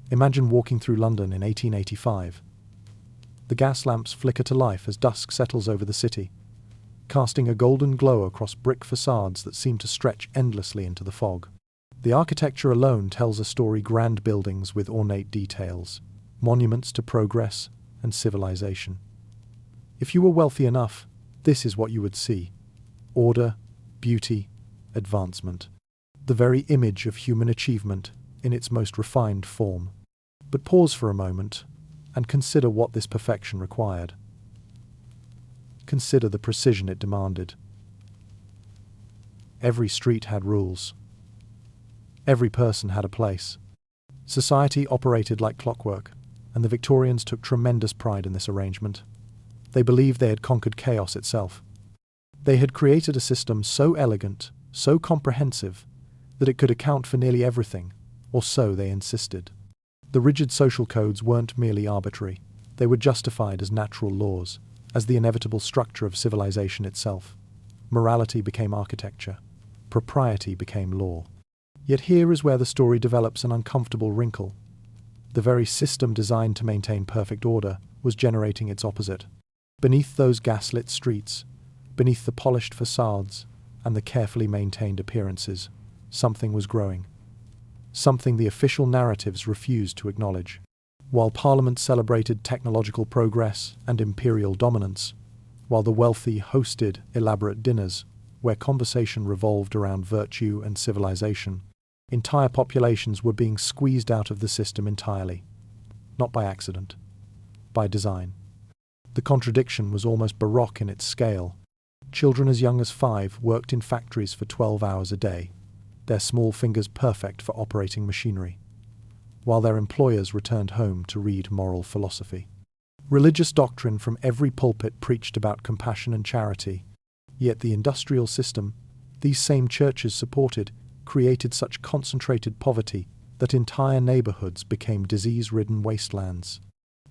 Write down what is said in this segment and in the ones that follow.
Imagine walking through London in 1885. The gas lamps flicker to life as dusk settles over the city, casting a golden glow across brick facades that seem to stretch endlessly into the fog. The architecture alone tells a story: grand buildings with ornate details, monuments to progress and civilization. If you were wealthy enough, this is what you would see: order, beauty, advancement. The very image of human achievement in its most refined form. But pause for a moment and consider what this perfection required. Consider the precision it demanded. Every street had rules. Every person had a place. Society operated like clockwork, and the Victorians took tremendous pride in this arrangement. They believed they had conquered chaos itself. They had created a system so elegant, so comprehensive, that it could account for nearly everything, or so they insisted. The rigid social codes weren't merely arbitrary. They were justified as natural laws, as the inevitable structure of civilization itself. Morality became architecture. Propriety became law. Yet here is where the story develops an uncomfortable wrinkle. The very system designed to maintain perfect order was generating its opposite. Beneath those gaslit streets, beneath the polished facades and the carefully maintained appearances, something was growing. Something the official narratives refused to acknowledge. While Parliament celebrated technological progress and imperial dominance, while the wealthy hosted elaborate dinners where conversation revolved around virtue and civilization, entire populations were being squeezed out of the system entirely. Not by accident, by design. The contradiction was almost baroque in its scale. Children as young as 5 worked in factories for 12 hours a day, their small fingers perfect for operating machinery, while their employers returned home to read moral philosophy. Religious doctrine from every pulpit preached about compassion and charity, yet the industrial system these same churches supported created such concentrated poverty that entire neighborhoods became disease-ridden wastelands.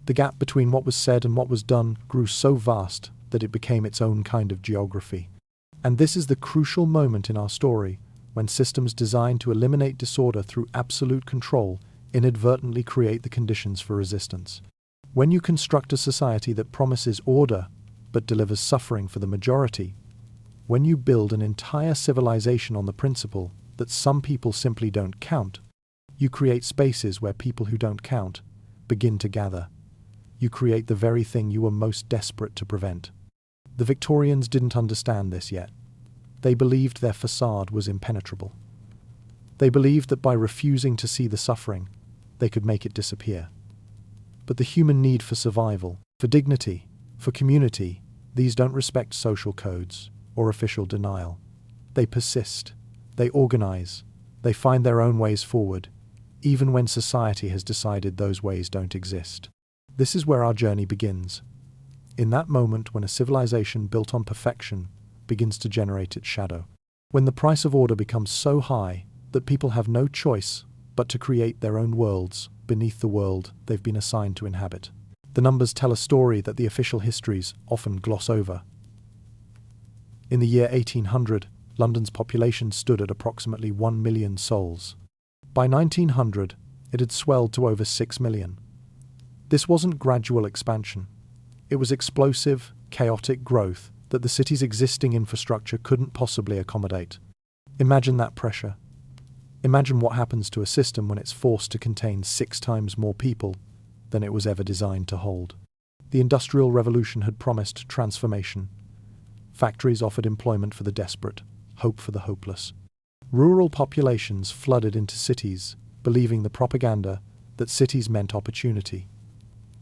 The gap between what was said and what was done grew so vast that it became its own kind of geography. And this is the crucial moment in our story, when systems designed to eliminate disorder through absolute control inadvertently create the conditions for resistance. When you construct a society that promises order but delivers suffering for the majority, when you build an entire civilization on the principle that some people simply don't count, you create spaces where people who don't count begin to gather. You create the very thing you were most desperate to prevent. The Victorians didn't understand this yet. They believed their façade was impenetrable. They believed that by refusing to see the suffering, they could make it disappear. But the human need for survival, for dignity, for community, these don't respect social codes or official denial. They persist, they organize, they find their own ways forward, even when society has decided those ways don't exist. This is where our journey begins. In that moment when a civilization built on perfection begins to generate its shadow. When the price of order becomes so high that people have no choice but to create their own worlds beneath the world they've been assigned to inhabit. The numbers tell a story that the official histories often gloss over. In the year 1800, London's population stood at approximately 1 million souls. By 1900, it had swelled to over 6 million. This wasn't gradual expansion. It was explosive, chaotic growth that the city's existing infrastructure couldn't possibly accommodate. Imagine that pressure. Imagine what happens to a system when it's forced to contain 6 times more people than it was ever designed to hold. The Industrial Revolution had promised transformation. Factories offered employment for the desperate, hope for the hopeless. Rural populations flooded into cities, believing the propaganda that cities meant opportunity,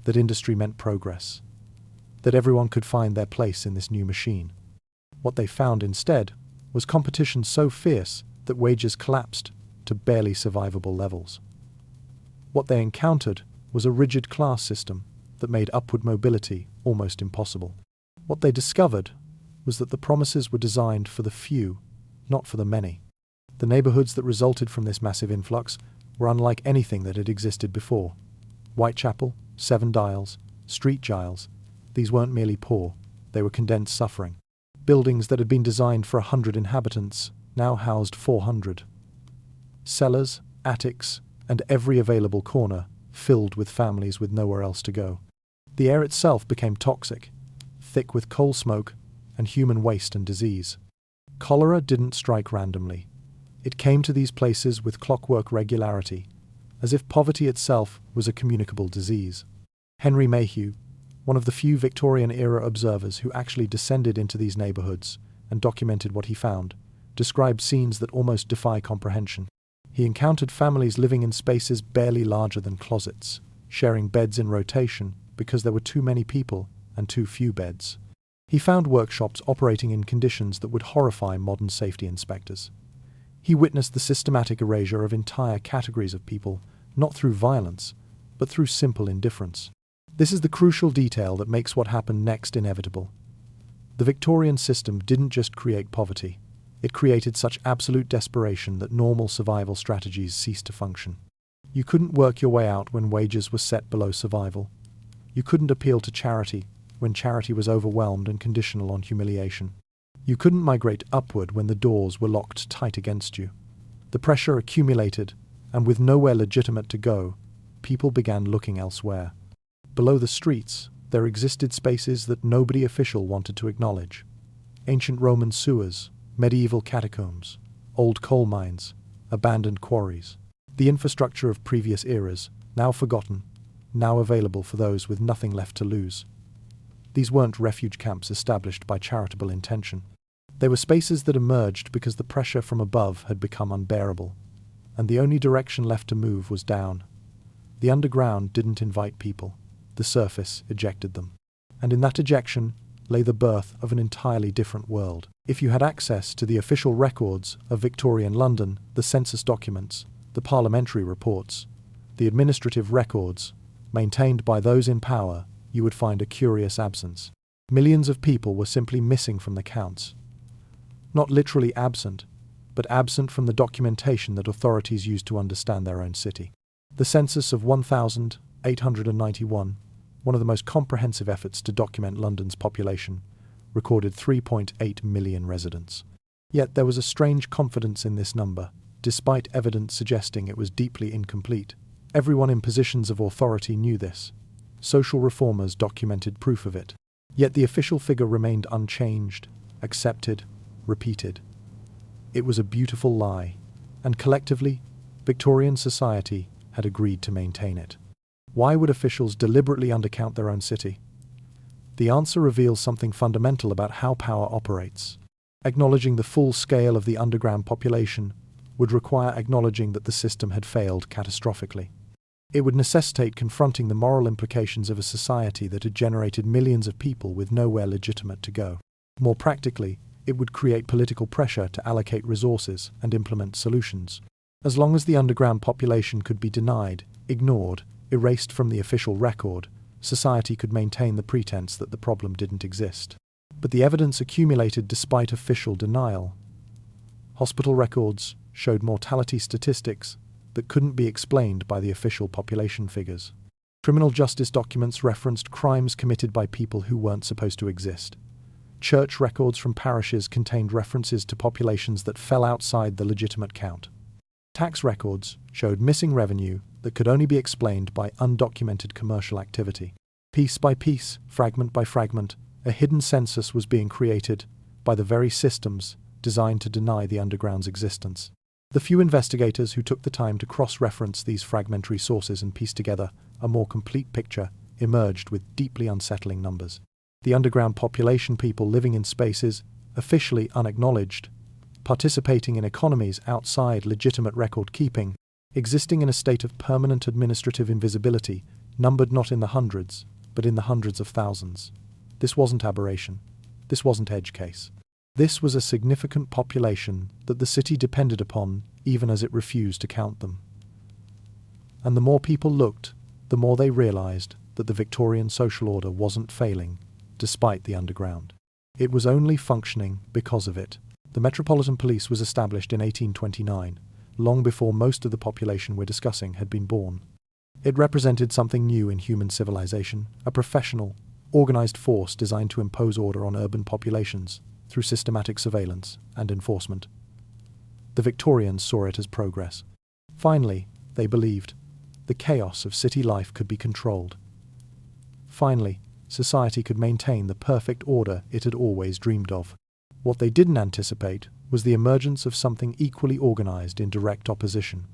that industry meant progress, that everyone could find their place in this new machine. What they found instead was competition so fierce that wages collapsed to barely survivable levels. What they encountered was a rigid class system that made upward mobility almost impossible. What they discovered was that the promises were designed for the few, not for the many. The neighborhoods that resulted from this massive influx were unlike anything that had existed before. Whitechapel, Seven Dials, Street Giles, these weren't merely poor, they were condensed suffering. Buildings that had been designed for 100 inhabitants now housed 400. Cellars, attics, and every available corner filled with families with nowhere else to go. The air itself became toxic, thick with coal smoke and human waste and disease. Cholera didn't strike randomly. It came to these places with clockwork regularity, as if poverty itself was a communicable disease. Henry Mayhew, one of the few Victorian-era observers who actually descended into these neighbourhoods and documented what he found, described scenes that almost defy comprehension. He encountered families living in spaces barely larger than closets, sharing beds in rotation because there were too many people and too few beds. He found workshops operating in conditions that would horrify modern safety inspectors. He witnessed the systematic erasure of entire categories of people, not through violence, but through simple indifference. This is the crucial detail that makes what happened next inevitable. The Victorian system didn't just create poverty. It created such absolute desperation that normal survival strategies ceased to function. You couldn't work your way out when wages were set below survival. You couldn't appeal to charity when charity was overwhelmed and conditional on humiliation. You couldn't migrate upward when the doors were locked tight against you. The pressure accumulated, and with nowhere legitimate to go, people began looking elsewhere. Below the streets, there existed spaces that nobody official wanted to acknowledge. Ancient Roman sewers, medieval catacombs, old coal mines, abandoned quarries. The infrastructure of previous eras, now forgotten, now available for those with nothing left to lose. These weren't refuge camps established by charitable intention. They were spaces that emerged because the pressure from above had become unbearable, and the only direction left to move was down. The underground didn't invite people. The surface ejected them. And in that ejection lay the birth of an entirely different world. If you had access to the official records of Victorian London, the census documents, the parliamentary reports, the administrative records maintained by those in power, you would find a curious absence. Millions of people were simply missing from the counts. Not literally absent, but absent from the documentation that authorities used to understand their own city. The census of 1,891, one of the most comprehensive efforts to document London's population, recorded 3.8 million residents. Yet there was a strange confidence in this number, despite evidence suggesting it was deeply incomplete. Everyone in positions of authority knew this. Social reformers documented proof of it. Yet the official figure remained unchanged, accepted, repeated. It was a beautiful lie, and collectively, Victorian society had agreed to maintain it. Why would officials deliberately undercount their own city? The answer reveals something fundamental about how power operates. Acknowledging the full scale of the underground population would require acknowledging that the system had failed catastrophically. It would necessitate confronting the moral implications of a society that had generated millions of people with nowhere legitimate to go. More practically, it would create political pressure to allocate resources and implement solutions. As long as the underground population could be denied, ignored, erased from the official record, society could maintain the pretense that the problem didn't exist. But the evidence accumulated despite official denial. Hospital records showed mortality statistics that couldn't be explained by the official population figures. Criminal justice documents referenced crimes committed by people who weren't supposed to exist. Church records from parishes contained references to populations that fell outside the legitimate count. Tax records showed missing revenue that could only be explained by undocumented commercial activity. Piece by piece, fragment by fragment, a hidden census was being created by the very systems designed to deny the underground's existence. The few investigators who took the time to cross-reference these fragmentary sources and piece together a more complete picture emerged with deeply unsettling numbers. The underground population, people living in spaces officially unacknowledged, participating in economies outside legitimate record-keeping, existing in a state of permanent administrative invisibility, numbered not in the hundreds, but in the hundreds of thousands. This wasn't aberration. This wasn't edge case. This was a significant population that the city depended upon even as it refused to count them. And the more people looked, the more they realized that the Victorian social order wasn't failing, despite the underground. It was only functioning because of it. The Metropolitan Police was established in 1829, long before most of the population we're discussing had been born. It represented something new in human civilization, a professional, organized force designed to impose order on urban populations through systematic surveillance and enforcement. The Victorians saw it as progress. Finally, they believed, the chaos of city life could be controlled. Finally, society could maintain the perfect order it had always dreamed of. What they didn't anticipate was the emergence of something equally organized in direct opposition.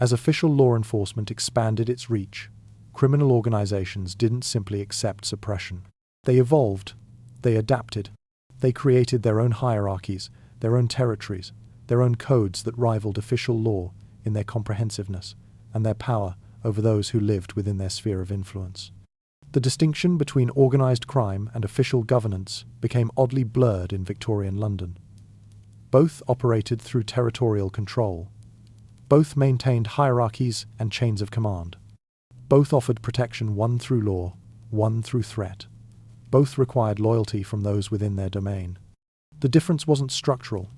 As official law enforcement expanded its reach, criminal organizations didn't simply accept suppression. They evolved, they adapted, they created their own hierarchies, their own territories, their own codes that rivaled official law in their comprehensiveness and their power over those who lived within their sphere of influence. The distinction between organized crime and official governance became oddly blurred in Victorian London. Both operated through territorial control. Both maintained hierarchies and chains of command. Both offered protection, one through law, one through threat. Both required loyalty from those within their domain. The difference wasn't structural.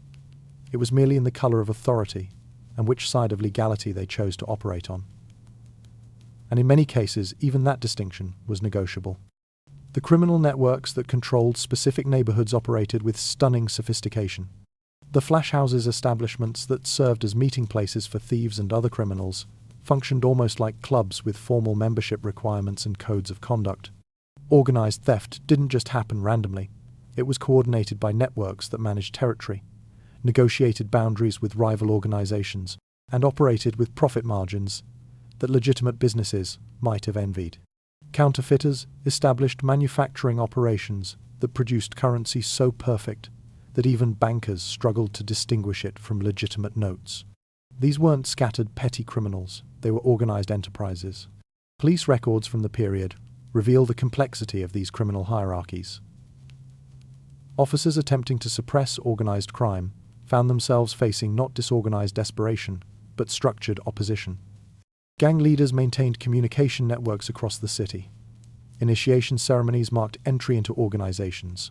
It was merely in the color of authority and which side of legality they chose to operate on. And in many cases, even that distinction was negotiable. The criminal networks that controlled specific neighborhoods operated with stunning sophistication. The flash houses establishments that served as meeting places for thieves and other criminals functioned almost like clubs with formal membership requirements and codes of conduct. Organized theft didn't just happen randomly. It was coordinated by networks that managed territory, negotiated boundaries with rival organizations, and operated with profit margins that legitimate businesses might have envied. Counterfeiters established manufacturing operations that produced currency so perfect that even bankers struggled to distinguish it from legitimate notes. These weren't scattered petty criminals, they were organized enterprises. Police records from the period reveal the complexity of these criminal hierarchies. Officers attempting to suppress organized crime found themselves facing not disorganized desperation, but structured opposition. Gang leaders maintained communication networks across the city. Initiation ceremonies marked entry into organizations.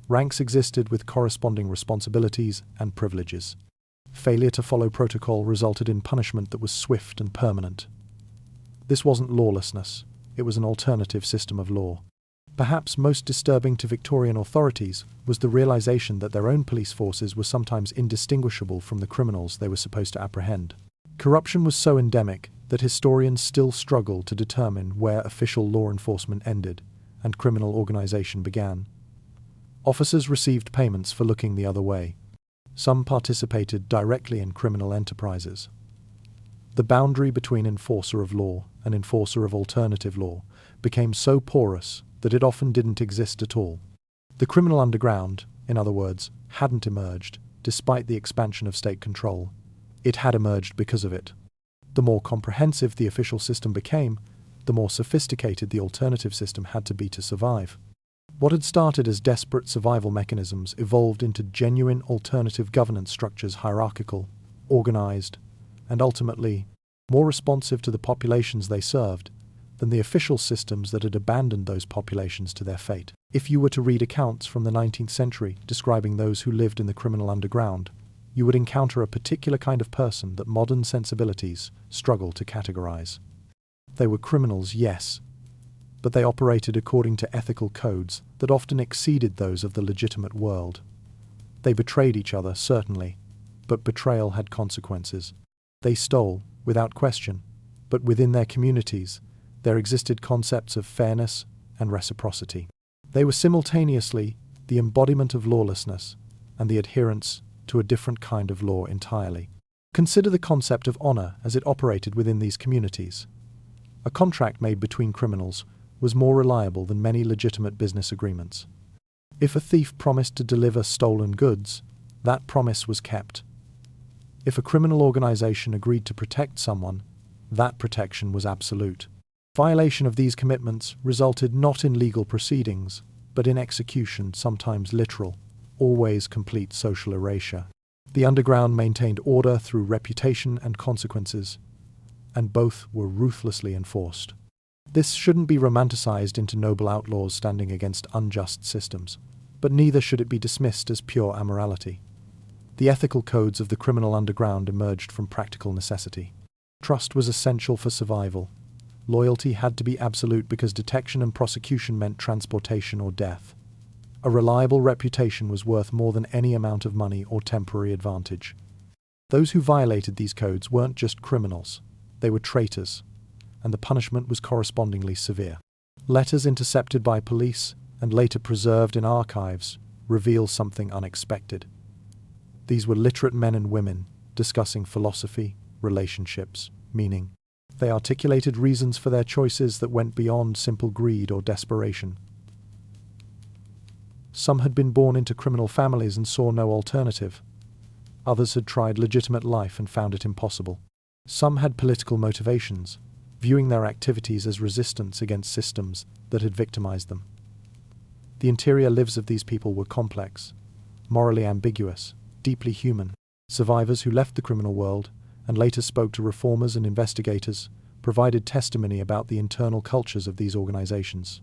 Ranks existed with corresponding responsibilities and privileges. Failure to follow protocol resulted in punishment that was swift and permanent. This wasn't lawlessness, it was an alternative system of law. Perhaps most disturbing to Victorian authorities was the realization that their own police forces were sometimes indistinguishable from the criminals they were supposed to apprehend. Corruption was so endemic that historians still struggle to determine where official law enforcement ended and criminal organization began. Officers received payments for looking the other way. Some participated directly in criminal enterprises. The boundary between enforcer of law and enforcer of alternative law became so porous that it often didn't exist at all. The criminal underground, in other words, hadn't emerged despite the expansion of state control. It had emerged because of it. The more comprehensive the official system became, the more sophisticated the alternative system had to be to survive. What had started as desperate survival mechanisms evolved into genuine alternative governance structures, hierarchical, organized, and ultimately more responsive to the populations they served than the official systems that had abandoned those populations to their fate. If you were to read accounts from the 19th century describing those who lived in the criminal underground, you would encounter a particular kind of person that modern sensibilities struggle to categorize. They were criminals, yes, but they operated according to ethical codes that often exceeded those of the legitimate world. They betrayed each other, certainly, but betrayal had consequences. They stole, without question, but within their communities, there existed concepts of fairness and reciprocity. They were simultaneously the embodiment of lawlessness and the adherence to a different kind of law entirely. Consider the concept of honor as it operated within these communities. A contract made between criminals was more reliable than many legitimate business agreements. If a thief promised to deliver stolen goods, that promise was kept. If a criminal organization agreed to protect someone, that protection was absolute. Violation of these commitments resulted not in legal proceedings, but in execution, sometimes literal, always complete social erasure. The underground maintained order through reputation and consequences, and both were ruthlessly enforced. This shouldn't be romanticized into noble outlaws standing against unjust systems, but neither should it be dismissed as pure amorality. The ethical codes of the criminal underground emerged from practical necessity. Trust was essential for survival. Loyalty had to be absolute because detection and prosecution meant transportation or death. A reliable reputation was worth more than any amount of money or temporary advantage. Those who violated these codes weren't just criminals. They were traitors, and the punishment was correspondingly severe. Letters intercepted by police and later preserved in archives reveal something unexpected. These were literate men and women discussing philosophy, relationships, meaning. They articulated reasons for their choices that went beyond simple greed or desperation. Some had been born into criminal families and saw no alternative. Others had tried legitimate life and found it impossible. Some had political motivations, viewing their activities as resistance against systems that had victimized them. The interior lives of these people were complex, morally ambiguous, deeply human. Survivors who left the criminal world and later spoke to reformers and investigators provided testimony about the internal cultures of these organizations.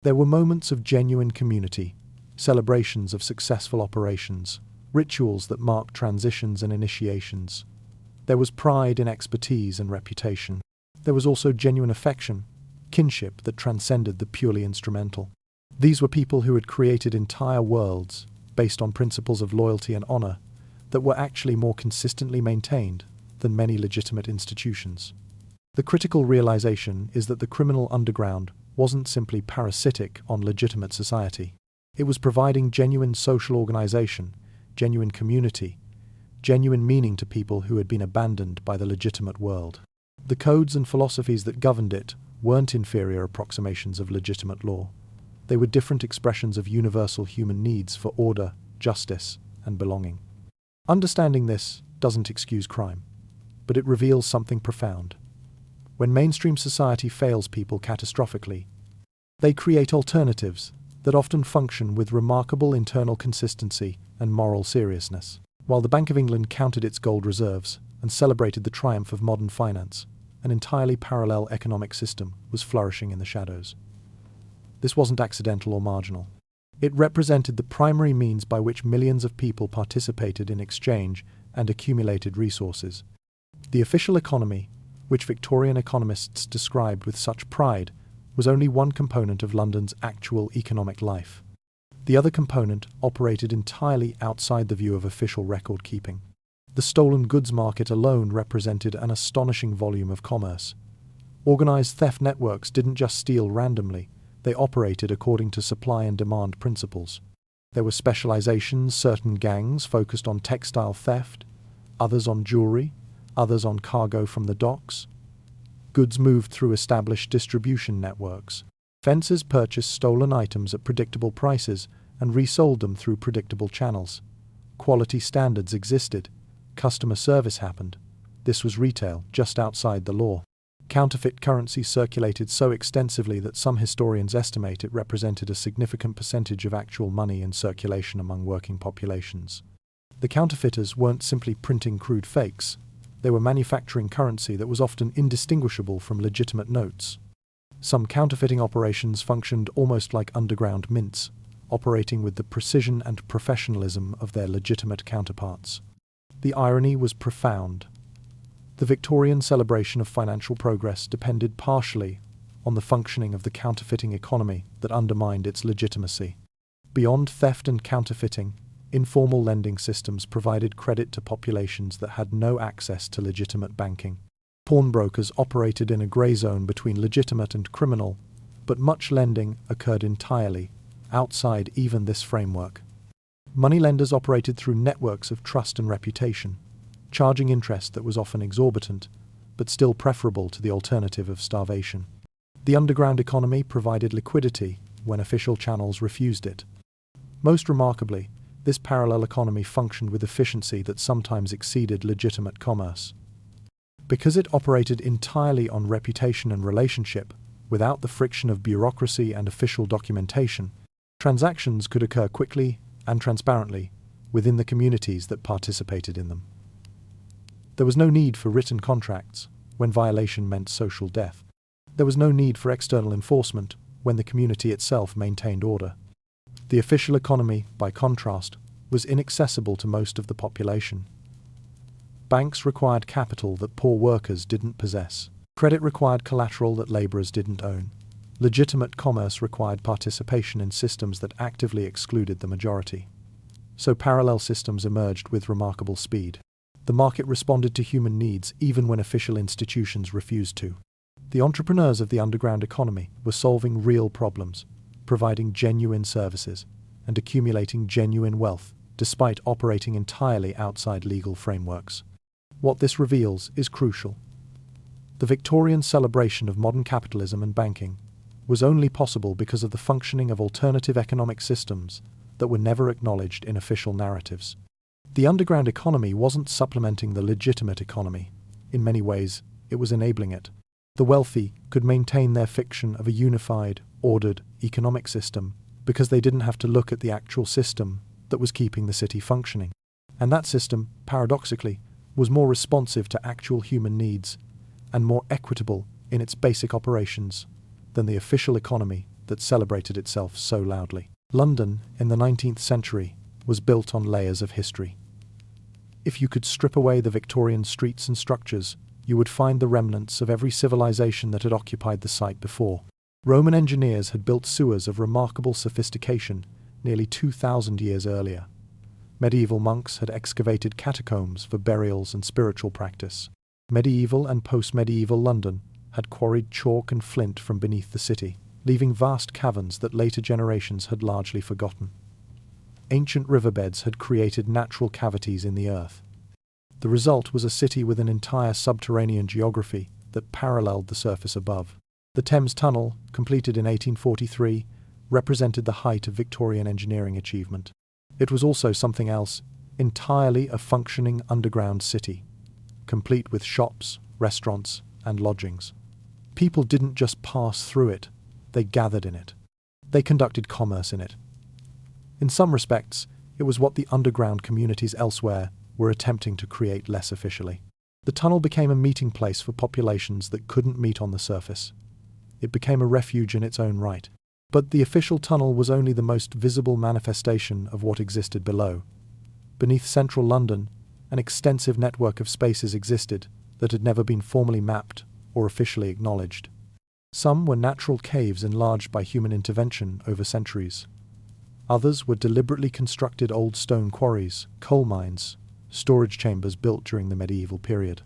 There were moments of genuine community, celebrations of successful operations, rituals that marked transitions and initiations. There was pride in expertise and reputation. There was also genuine affection, kinship that transcended the purely instrumental. These were people who had created entire worlds based on principles of loyalty and honor that were actually more consistently maintained than many legitimate institutions. The critical realization is that the criminal underground wasn't simply parasitic on legitimate society. It was providing genuine social organization, genuine community, genuine meaning to people who had been abandoned by the legitimate world. The codes and philosophies that governed it weren't inferior approximations of legitimate law. They were different expressions of universal human needs for order, justice, and belonging. Understanding this doesn't excuse crime, but it reveals something profound. When mainstream society fails people catastrophically, they create alternatives that often function with remarkable internal consistency and moral seriousness. While the Bank of England counted its gold reserves and celebrated the triumph of modern finance, an entirely parallel economic system was flourishing in the shadows. This wasn't accidental or marginal. It represented the primary means by which millions of people participated in exchange and accumulated resources. The official economy, which Victorian economists described with such pride, was only one component of London's actual economic life. The other component operated entirely outside the view of official record-keeping. The stolen goods market alone represented an astonishing volume of commerce. Organized theft networks didn't just steal randomly, they operated according to supply and demand principles. There were specializations, certain gangs focused on textile theft, others on jewelry, others on cargo from the docks. Goods moved through established distribution networks. Fencers purchased stolen items at predictable prices and resold them through predictable channels. Quality standards existed. Customer service happened. This was retail, just outside the law. Counterfeit currency circulated so extensively that some historians estimate it represented a significant percentage of actual money in circulation among working populations. The counterfeiters weren't simply printing crude fakes. They were manufacturing currency that was often indistinguishable from legitimate notes. Some counterfeiting operations functioned almost like underground mints, operating with the precision and professionalism of their legitimate counterparts. The irony was profound. The Victorian celebration of financial progress depended partially on the functioning of the counterfeiting economy that undermined its legitimacy. Beyond theft and counterfeiting, informal lending systems provided credit to populations that had no access to legitimate banking. Pawnbrokers operated in a grey zone between legitimate and criminal, but much lending occurred entirely outside even this framework. Moneylenders operated through networks of trust and reputation, charging interest that was often exorbitant, but still preferable to the alternative of starvation. The underground economy provided liquidity when official channels refused it. Most remarkably, this parallel economy functioned with efficiency that sometimes exceeded legitimate commerce. Because it operated entirely on reputation and relationship, without the friction of bureaucracy and official documentation, transactions could occur quickly and transparently within the communities that participated in them. There was no need for written contracts when violation meant social death. There was no need for external enforcement when the community itself maintained order. The official economy, by contrast, was inaccessible to most of the population. Banks required capital that poor workers didn't possess. Credit required collateral that laborers didn't own. Legitimate commerce required participation in systems that actively excluded the majority. So parallel systems emerged with remarkable speed. The market responded to human needs even when official institutions refused to. The entrepreneurs of the underground economy were solving real problems, providing genuine services, and accumulating genuine wealth, despite operating entirely outside legal frameworks. What this reveals is crucial. The Victorian celebration of modern capitalism and banking was only possible because of the functioning of alternative economic systems that were never acknowledged in official narratives. The underground economy wasn't supplementing the legitimate economy. In many ways, it was enabling it. The wealthy could maintain their fiction of a unified, ordered economic system because they didn't have to look at the actual system that was keeping the city functioning. And that system, paradoxically, was more responsive to actual human needs and more equitable in its basic operations than the official economy that celebrated itself so loudly. London, in the 19th century, was built on layers of history. If you could strip away the Victorian streets and structures, you would find the remnants of every civilization that had occupied the site before. Roman engineers had built sewers of remarkable sophistication nearly 2,000 years earlier. Medieval monks had excavated catacombs for burials and spiritual practice. Medieval and post-medieval London had quarried chalk and flint from beneath the city, leaving vast caverns that later generations had largely forgotten. Ancient riverbeds had created natural cavities in the earth. The result was a city with an entire subterranean geography that paralleled the surface above. The Thames Tunnel, completed in 1843, represented the height of Victorian engineering achievement. It was also something else, entirely a functioning underground city, complete with shops, restaurants, and lodgings. People didn't just pass through it, they gathered in it. They conducted commerce in it. In some respects, it was what the underground communities elsewhere were attempting to create less officially. The tunnel became a meeting place for populations that couldn't meet on the surface. It became a refuge in its own right. But the official tunnel was only the most visible manifestation of what existed below. Beneath central London, an extensive network of spaces existed that had never been formally mapped or officially acknowledged. Some were natural caves enlarged by human intervention over centuries. Others were deliberately constructed old stone quarries, coal mines, storage chambers built during the medieval period.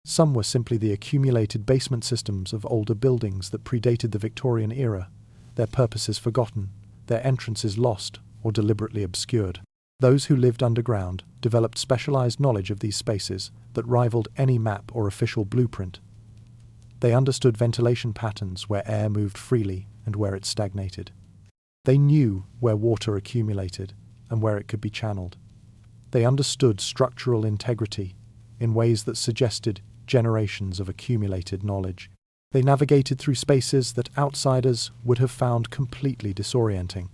Some were simply the accumulated basement systems of older buildings that predated the Victorian era, their purposes forgotten, their entrances lost or deliberately obscured. Those who lived underground developed specialized knowledge of these spaces that rivaled any map or official blueprint. They understood ventilation patterns where air moved freely and where it stagnated. They knew where water accumulated and where it could be channeled. They understood structural integrity in ways that suggested generations of accumulated knowledge. They navigated through spaces that outsiders would have found completely disorienting,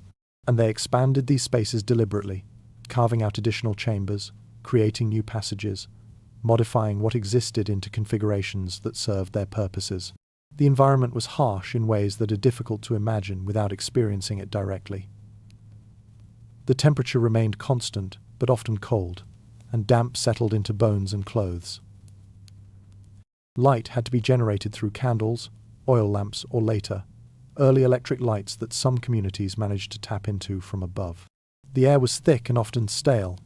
and they expanded these spaces deliberately, carving out additional chambers, creating new passages, modifying what existed into configurations that served their purposes. The environment was harsh in ways that are difficult to imagine without experiencing it directly. The temperature remained constant, but often cold, and damp settled into bones and clothes. Light had to be generated through candles, oil lamps, or later, early electric lights that some communities managed to tap into from above. The air was thick and often stale,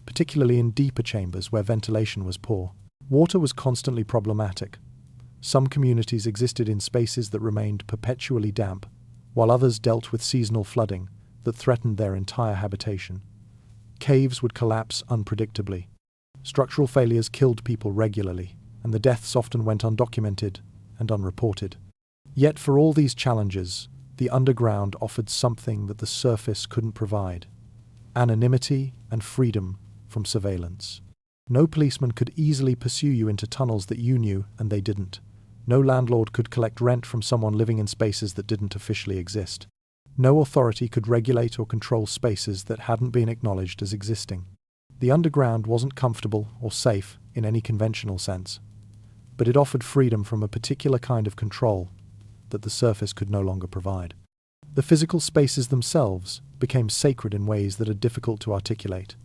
particularly in deeper chambers where ventilation was poor. Water was constantly problematic. Some communities existed in spaces that remained perpetually damp, while others dealt with seasonal flooding that threatened their entire habitation. Caves would collapse unpredictably. Structural failures killed people regularly, and the deaths often went undocumented and unreported. Yet for all these challenges, the underground offered something that the surface couldn't provide: anonymity and freedom from surveillance. No policeman could easily pursue you into tunnels that you knew and they didn't. No landlord could collect rent from someone living in spaces that didn't officially exist. No authority could regulate or control spaces that hadn't been acknowledged as existing. The underground wasn't comfortable or safe in any conventional sense, but it offered freedom from a particular kind of control that the surface could no longer provide. The physical spaces themselves became sacred in ways that are difficult to articulate.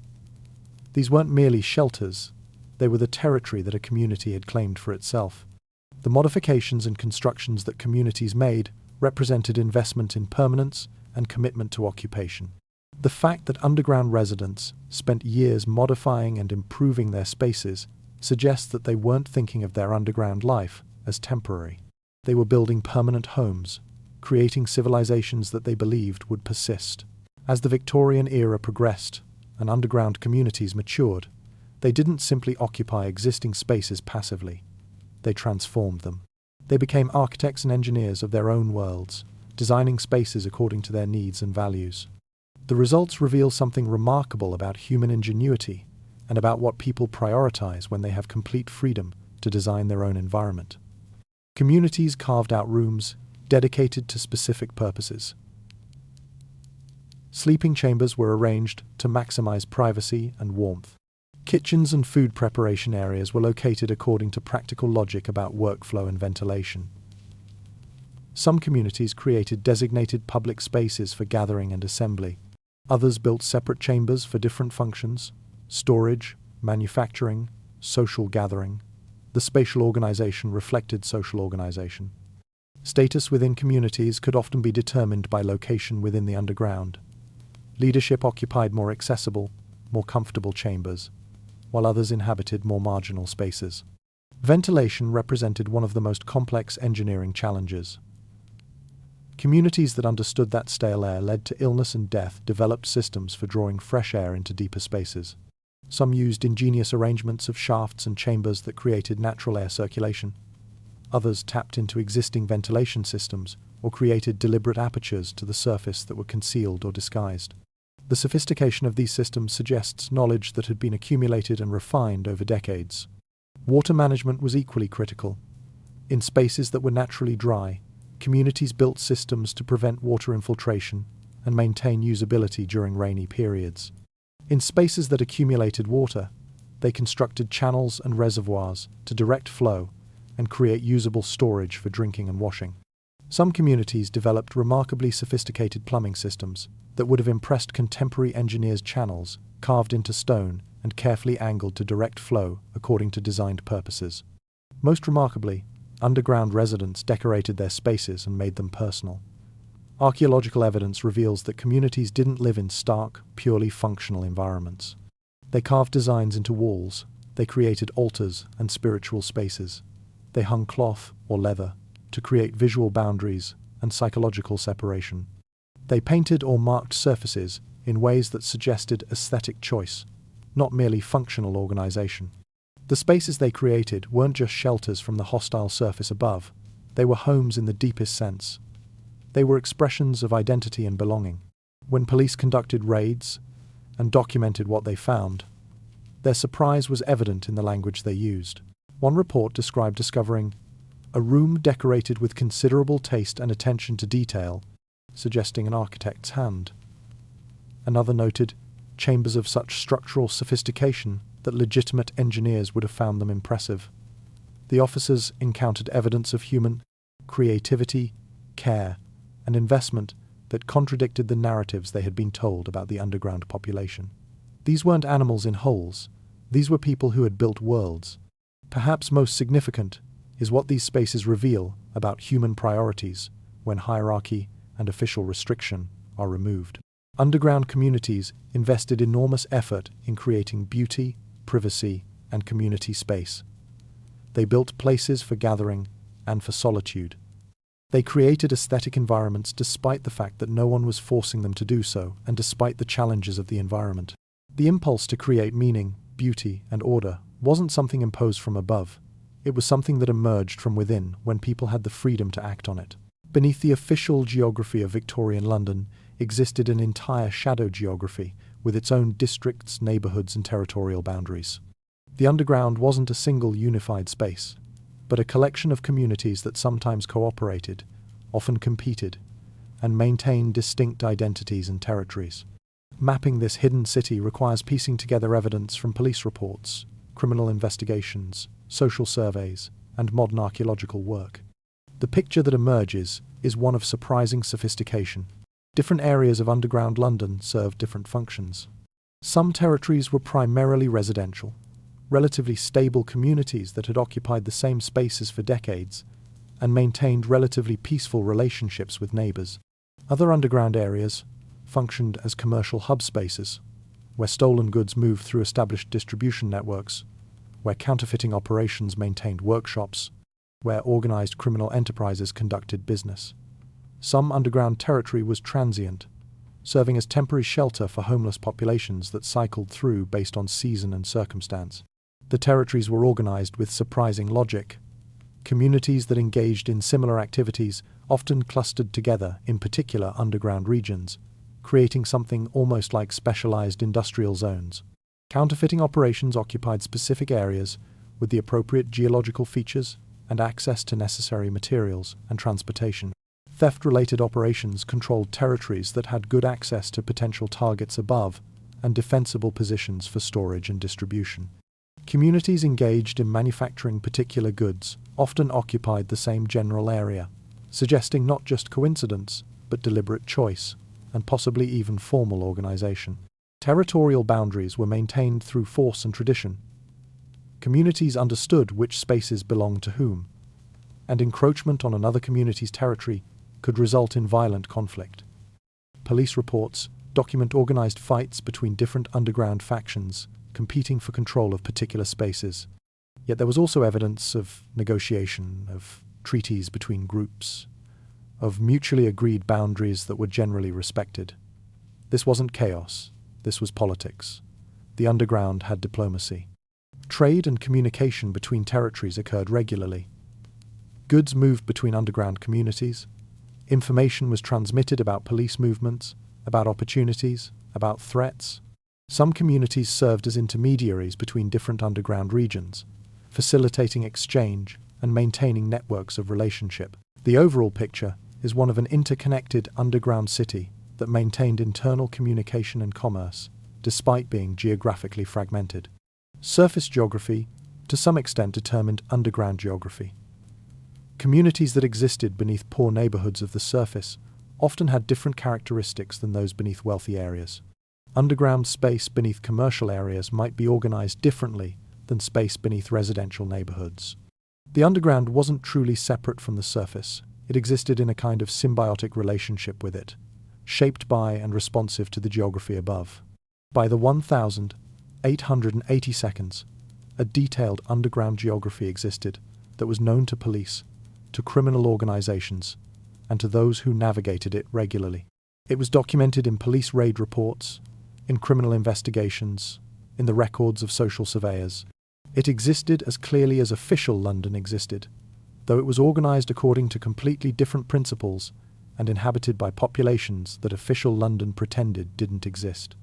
These weren't merely shelters, they were the territory that a community had claimed for itself. The modifications and constructions that communities made represented investment in permanence and commitment to occupation. The fact that underground residents spent years modifying and improving their spaces suggests that they weren't thinking of their underground life as temporary. They were building permanent homes, creating civilizations that they believed would persist. As the Victorian era progressed and underground communities matured, they didn't simply occupy existing spaces passively. They transformed them. They became architects and engineers of their own worlds, designing spaces according to their needs and values. The results reveal something remarkable about human ingenuity and about what people prioritize when they have complete freedom to design their own environment. Communities carved out rooms dedicated to specific purposes. Sleeping chambers were arranged to maximize privacy and warmth. Kitchens and food preparation areas were located according to practical logic about workflow and ventilation. Some communities created designated public spaces for gathering and assembly. Others built separate chambers for different functions: storage, manufacturing, social gathering. The spatial organization reflected social organization. Status within communities could often be determined by location within the underground. Leadership occupied more accessible, more comfortable chambers, while others inhabited more marginal spaces. Ventilation represented one of the most complex engineering challenges. Communities that understood that stale air led to illness and death developed systems for drawing fresh air into deeper spaces. Some used ingenious arrangements of shafts and chambers that created natural air circulation. Others tapped into existing ventilation systems or created deliberate apertures to the surface that were concealed or disguised. The sophistication of these systems suggests knowledge that had been accumulated and refined over decades. Water management was equally critical. In spaces that were naturally dry, communities built systems to prevent water infiltration and maintain usability during rainy periods. In spaces that accumulated water, they constructed channels and reservoirs to direct flow and create usable storage for drinking and washing. Some communities developed remarkably sophisticated plumbing systems that would have impressed contemporary engineers' channels carved into stone and carefully angled to direct flow according to designed purposes. Most remarkably, underground residents decorated their spaces and made them personal. Archaeological evidence reveals that communities didn't live in stark, purely functional environments. They carved designs into walls, they created altars and spiritual spaces. They hung cloth or leather to create visual boundaries and psychological separation. They painted or marked surfaces in ways that suggested aesthetic choice, not merely functional organization. The spaces they created weren't just shelters from the hostile surface above, they were homes in the deepest sense. They were expressions of identity and belonging. When police conducted raids and documented what they found, their surprise was evident in the language they used. One report described discovering a room decorated with considerable taste and attention to detail, suggesting an architect's hand. Another noted chambers of such structural sophistication that legitimate engineers would have found them impressive. The officers encountered evidence of human creativity, care, and investment that contradicted the narratives they had been told about the underground population. These weren't animals in holes. These were people who had built worlds. Perhaps most significant is what these spaces reveal about human priorities when hierarchy and official restriction are removed. Underground communities invested enormous effort in creating beauty, privacy, and community space. They built places for gathering and for solitude. They created aesthetic environments despite the fact that no one was forcing them to do so, and despite the challenges of the environment. The impulse to create meaning, beauty, and order wasn't something imposed from above. It was something that emerged from within when people had the freedom to act on it. Beneath the official geography of Victorian London existed an entire shadow geography with its own districts, neighbourhoods, and territorial boundaries. The underground wasn't a single unified space, but a collection of communities that sometimes cooperated, often competed, and maintained distinct identities and territories. Mapping this hidden city requires piecing together evidence from police reports, criminal investigations, social surveys, and modern archaeological work. The picture that emerges is one of surprising sophistication. Different areas of underground London served different functions. Some territories were primarily residential, relatively stable communities that had occupied the same spaces for decades and maintained relatively peaceful relationships with neighbours. Other underground areas functioned as commercial hub spaces, where stolen goods moved through established distribution networks, where counterfeiting operations maintained workshops, where organized criminal enterprises conducted business. Some underground territory was transient, serving as temporary shelter for homeless populations that cycled through based on season and circumstance. The territories were organized with surprising logic. Communities that engaged in similar activities often clustered together in particular underground regions, creating something almost like specialized industrial zones. Counterfeiting operations occupied specific areas with the appropriate geological features and access to necessary materials and transportation. Theft-related operations controlled territories that had good access to potential targets above and defensible positions for storage and distribution. Communities engaged in manufacturing particular goods often occupied the same general area, suggesting not just coincidence, but deliberate choice, and possibly even formal organization. Territorial boundaries were maintained through force and tradition. Communities understood which spaces belonged to whom, and encroachment on another community's territory could result in violent conflict. Police reports document organized fights between different underground factions competing for control of particular spaces. Yet there was also evidence of negotiation, of treaties between groups, of mutually agreed boundaries that were generally respected. This wasn't chaos, this was politics. The underground had diplomacy. Trade and communication between territories occurred regularly. Goods moved between underground communities. Information was transmitted about police movements, about opportunities, about threats. Some communities served as intermediaries between different underground regions, facilitating exchange and maintaining networks of relationship. The overall picture is one of an interconnected underground city that maintained internal communication and commerce, despite being geographically fragmented. Surface geography, to some extent, determined underground geography. Communities that existed beneath poor neighborhoods of the surface often had different characteristics than those beneath wealthy areas. Underground space beneath commercial areas might be organized differently than space beneath residential neighborhoods. The underground wasn't truly separate from the surface. It existed in a kind of symbiotic relationship with it, shaped by and responsive to the geography above. By the 1882, a detailed underground geography existed that was known to police, to criminal organizations, and to those who navigated it regularly. It was documented in police raid reports, in criminal investigations, in the records of social surveyors. It existed as clearly as official London existed, though it was organized according to completely different principles and inhabited by populations that official London pretended didn't exist.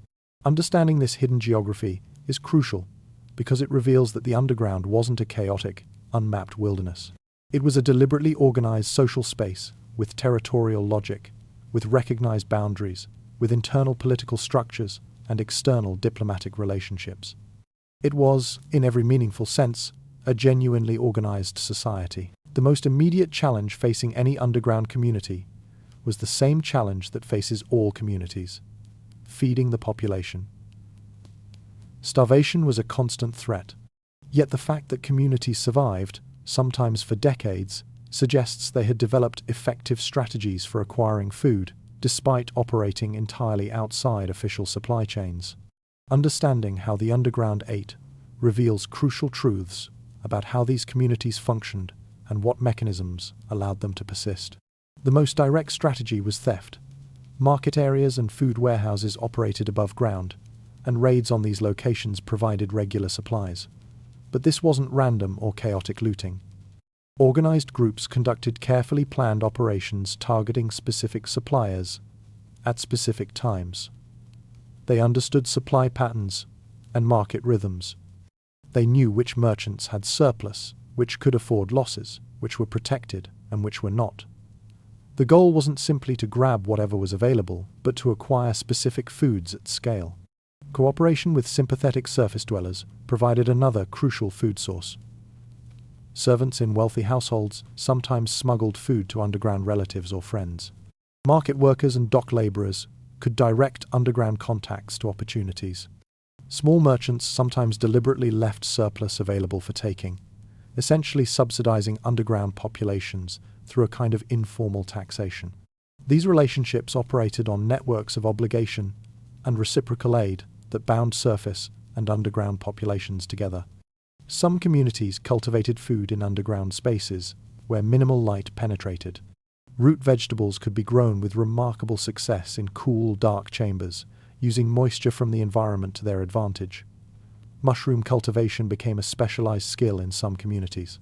Understanding this hidden geography is crucial because it reveals that the underground wasn't a chaotic, unmapped wilderness. It was a deliberately organized social space with territorial logic, with recognized boundaries, with internal political structures and external diplomatic relationships. It was, in every meaningful sense, a genuinely organized society. The most immediate challenge facing any underground community was the same challenge that faces all communities: feeding the population. Starvation was a constant threat, yet the fact that communities survived, sometimes for decades, suggests they had developed effective strategies for acquiring food, despite operating entirely outside official supply chains. Understanding how the underground ate reveals crucial truths about how these communities functioned and what mechanisms allowed them to persist. The most direct strategy was theft. Market areas and food warehouses operated above ground, and raids on these locations provided regular supplies. But this wasn't random or chaotic looting. Organized groups conducted carefully planned operations targeting specific suppliers at specific times. They understood supply patterns and market rhythms. They knew which merchants had surplus, which could afford losses, which were protected, and which were not. The goal wasn't simply to grab whatever was available, but to acquire specific foods at scale. Cooperation with sympathetic surface dwellers provided another crucial food source. Servants in wealthy households sometimes smuggled food to underground relatives or friends. Market workers and dock laborers could direct underground contacts to opportunities. Small merchants sometimes deliberately left surplus available for taking, essentially subsidizing underground populations through a kind of informal taxation. These relationships operated on networks of obligation and reciprocal aid that bound surface and underground populations together. Some communities cultivated food in underground spaces where minimal light penetrated. Root vegetables could be grown with remarkable success in cool, dark chambers, using moisture from the environment to their advantage. Mushroom cultivation became a specialized skill in some communities.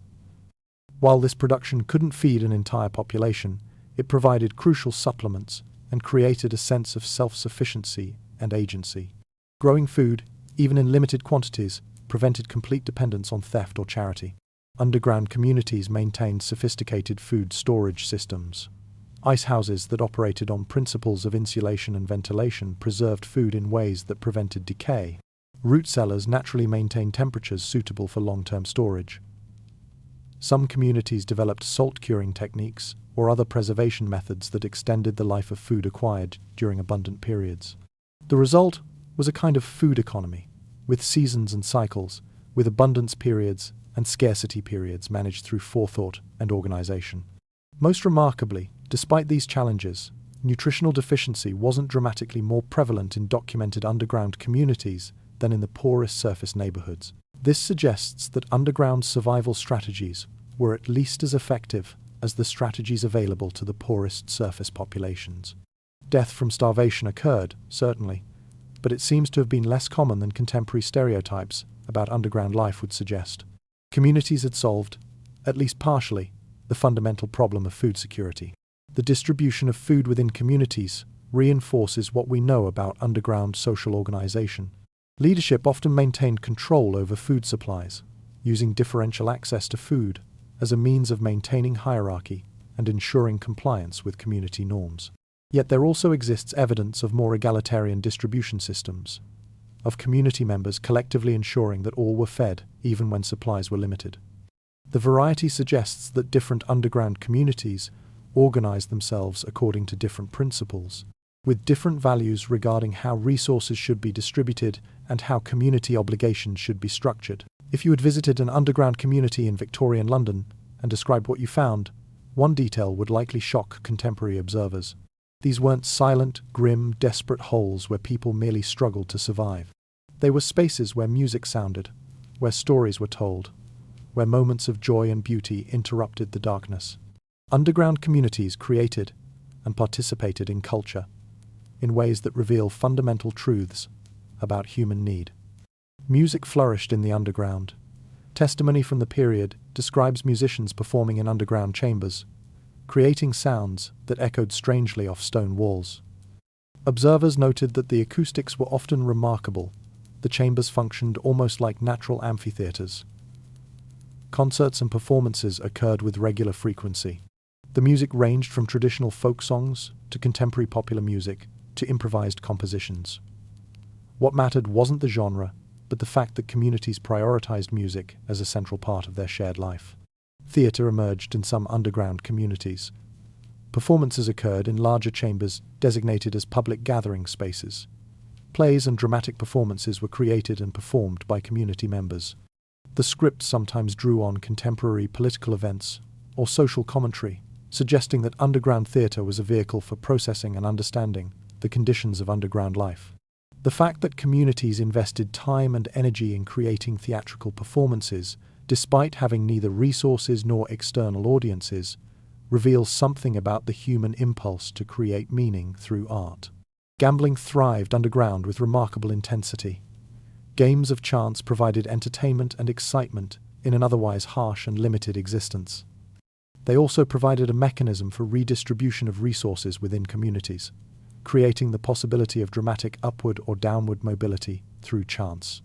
While this production couldn't feed an entire population, it provided crucial supplements and created a sense of self-sufficiency and agency. Growing food, even in limited quantities, prevented complete dependence on theft or charity. Underground communities maintained sophisticated food storage systems. Ice houses that operated on principles of insulation and ventilation preserved food in ways that prevented decay. Root cellars naturally maintained temperatures suitable for long-term storage. Some communities developed salt curing techniques or other preservation methods that extended the life of food acquired during abundant periods. The result was a kind of food economy, with seasons and cycles, with abundance periods and scarcity periods managed through forethought and organization. Most remarkably, despite these challenges, nutritional deficiency wasn't dramatically more prevalent in documented underground communities than in the poorest surface neighborhoods. This suggests that underground survival strategies were at least as effective as the strategies available to the poorest surface populations. Death from starvation occurred, certainly, but it seems to have been less common than contemporary stereotypes about underground life would suggest. Communities had solved, at least partially, the fundamental problem of food security. The distribution of food within communities reinforces what we know about underground social organization. Leadership often maintained control over food supplies, using differential access to food as a means of maintaining hierarchy and ensuring compliance with community norms. Yet there also exists evidence of more egalitarian distribution systems, of community members collectively ensuring that all were fed, even when supplies were limited. The variety suggests that different underground communities organized themselves according to different principles, with different values regarding how resources should be distributed and how community obligations should be structured. If you had visited an underground community in Victorian London and described what you found, one detail would likely shock contemporary observers. These weren't silent, grim, desperate holes where people merely struggled to survive. They were spaces where music sounded, where stories were told, where moments of joy and beauty interrupted the darkness. Underground communities created and participated in culture in ways that reveal fundamental truths about human need. Music flourished in the underground. Testimony from the period describes musicians performing in underground chambers, creating sounds that echoed strangely off stone walls. Observers noted that the acoustics were often remarkable. The chambers functioned almost like natural amphitheaters. Concerts and performances occurred with regular frequency. The music ranged from traditional folk songs to contemporary popular music to improvised compositions. What mattered wasn't the genre, but the fact that communities prioritized music as a central part of their shared life. Theatre emerged in some underground communities. Performances occurred in larger chambers designated as public gathering spaces. Plays and dramatic performances were created and performed by community members. The script sometimes drew on contemporary political events or social commentary, suggesting that underground theatre was a vehicle for processing and understanding the conditions of underground life. The fact that communities invested time and energy in creating theatrical performances, despite having neither resources nor external audiences, reveals something about the human impulse to create meaning through art. Gambling thrived underground with remarkable intensity. Games of chance provided entertainment and excitement in an otherwise harsh and limited existence. They also provided a mechanism for redistribution of resources within communities, creating the possibility of dramatic upward or downward mobility through chance.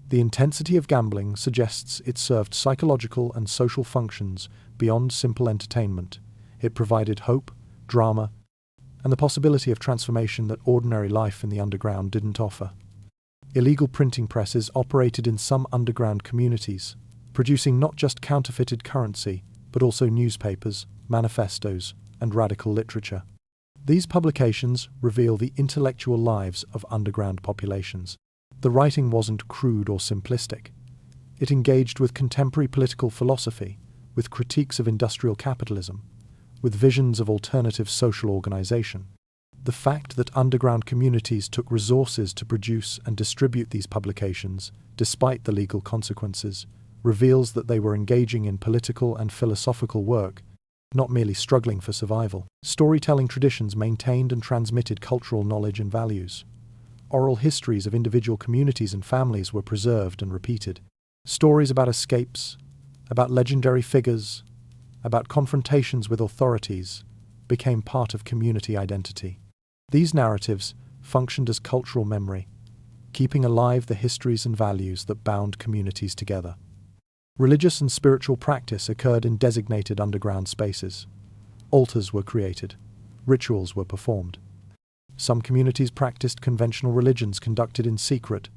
The intensity of gambling suggests it served psychological and social functions beyond simple entertainment. It provided hope, drama, and the possibility of transformation that ordinary life in the underground didn't offer. Illegal printing presses operated in some underground communities, producing not just counterfeited currency, but also newspapers, manifestos, and radical literature. These publications reveal the intellectual lives of underground populations. The writing wasn't crude or simplistic. It engaged with contemporary political philosophy, with critiques of industrial capitalism, with visions of alternative social organization. The fact that underground communities took resources to produce and distribute these publications, despite the legal consequences, reveals that they were engaging in political and philosophical work, not merely struggling for survival. Storytelling traditions maintained and transmitted cultural knowledge and values. Oral histories of individual communities and families were preserved and repeated. Stories about escapes, about legendary figures, about confrontations with authorities, became part of community identity. These narratives functioned as cultural memory, keeping alive the histories and values that bound communities together. Religious and spiritual practice occurred in designated underground spaces. Altars were created. Rituals were performed. Some communities practiced conventional religions conducted in secret,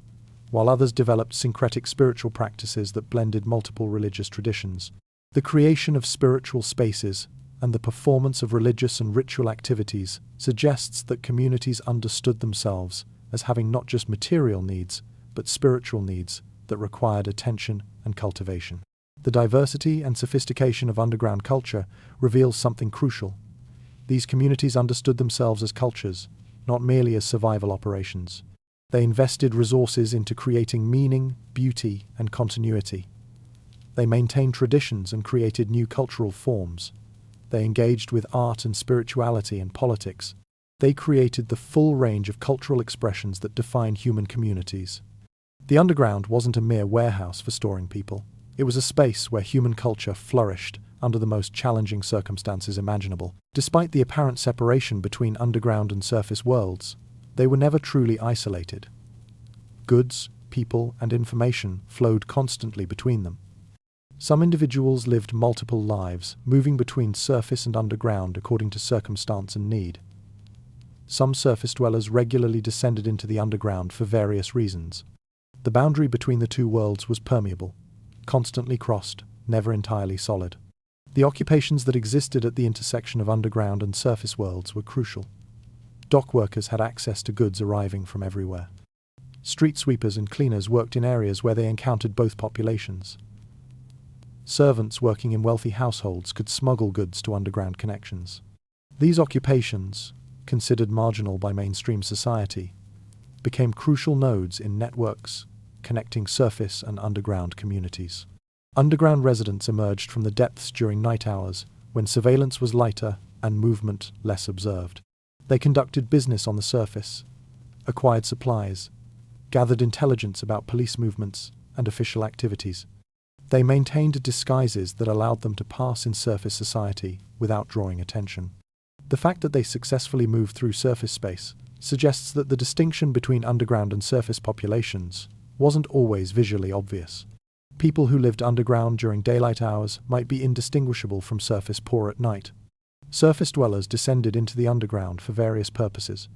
while others developed syncretic spiritual practices that blended multiple religious traditions. The creation of spiritual spaces and the performance of religious and ritual activities suggests that communities understood themselves as having not just material needs, but spiritual needs that required attention and cultivation. The diversity and sophistication of underground culture reveals something crucial. These communities understood themselves as cultures, not merely as survival operations. They invested resources into creating meaning, beauty, and continuity. They maintained traditions and created new cultural forms. They engaged with art and spirituality and politics. They created the full range of cultural expressions that define human communities. The underground wasn't a mere warehouse for storing people. It was a space where human culture flourished under the most challenging circumstances imaginable. Despite the apparent separation between underground and surface worlds, they were never truly isolated. Goods, people, and information flowed constantly between them. Some individuals lived multiple lives, moving between surface and underground according to circumstance and need. Some surface dwellers regularly descended into the underground for various reasons. The boundary between the two worlds was permeable, constantly crossed, never entirely solid. The occupations that existed at the intersection of underground and surface worlds were crucial. Dock workers had access to goods arriving from everywhere. Street sweepers and cleaners worked in areas where they encountered both populations. Servants working in wealthy households could smuggle goods to underground connections. These occupations, considered marginal by mainstream society, became crucial nodes in networks connecting surface and underground communities. Underground residents emerged from the depths during night hours, when surveillance was lighter and movement less observed. They conducted business on the surface, acquired supplies, gathered intelligence about police movements and official activities. They maintained disguises that allowed them to pass in surface society without drawing attention. The fact that they successfully moved through surface space suggests that the distinction between underground and surface populations wasn't always visually obvious. People who lived underground during daylight hours might be indistinguishable from surface poor at night. Surface dwellers descended into the underground for various purposes.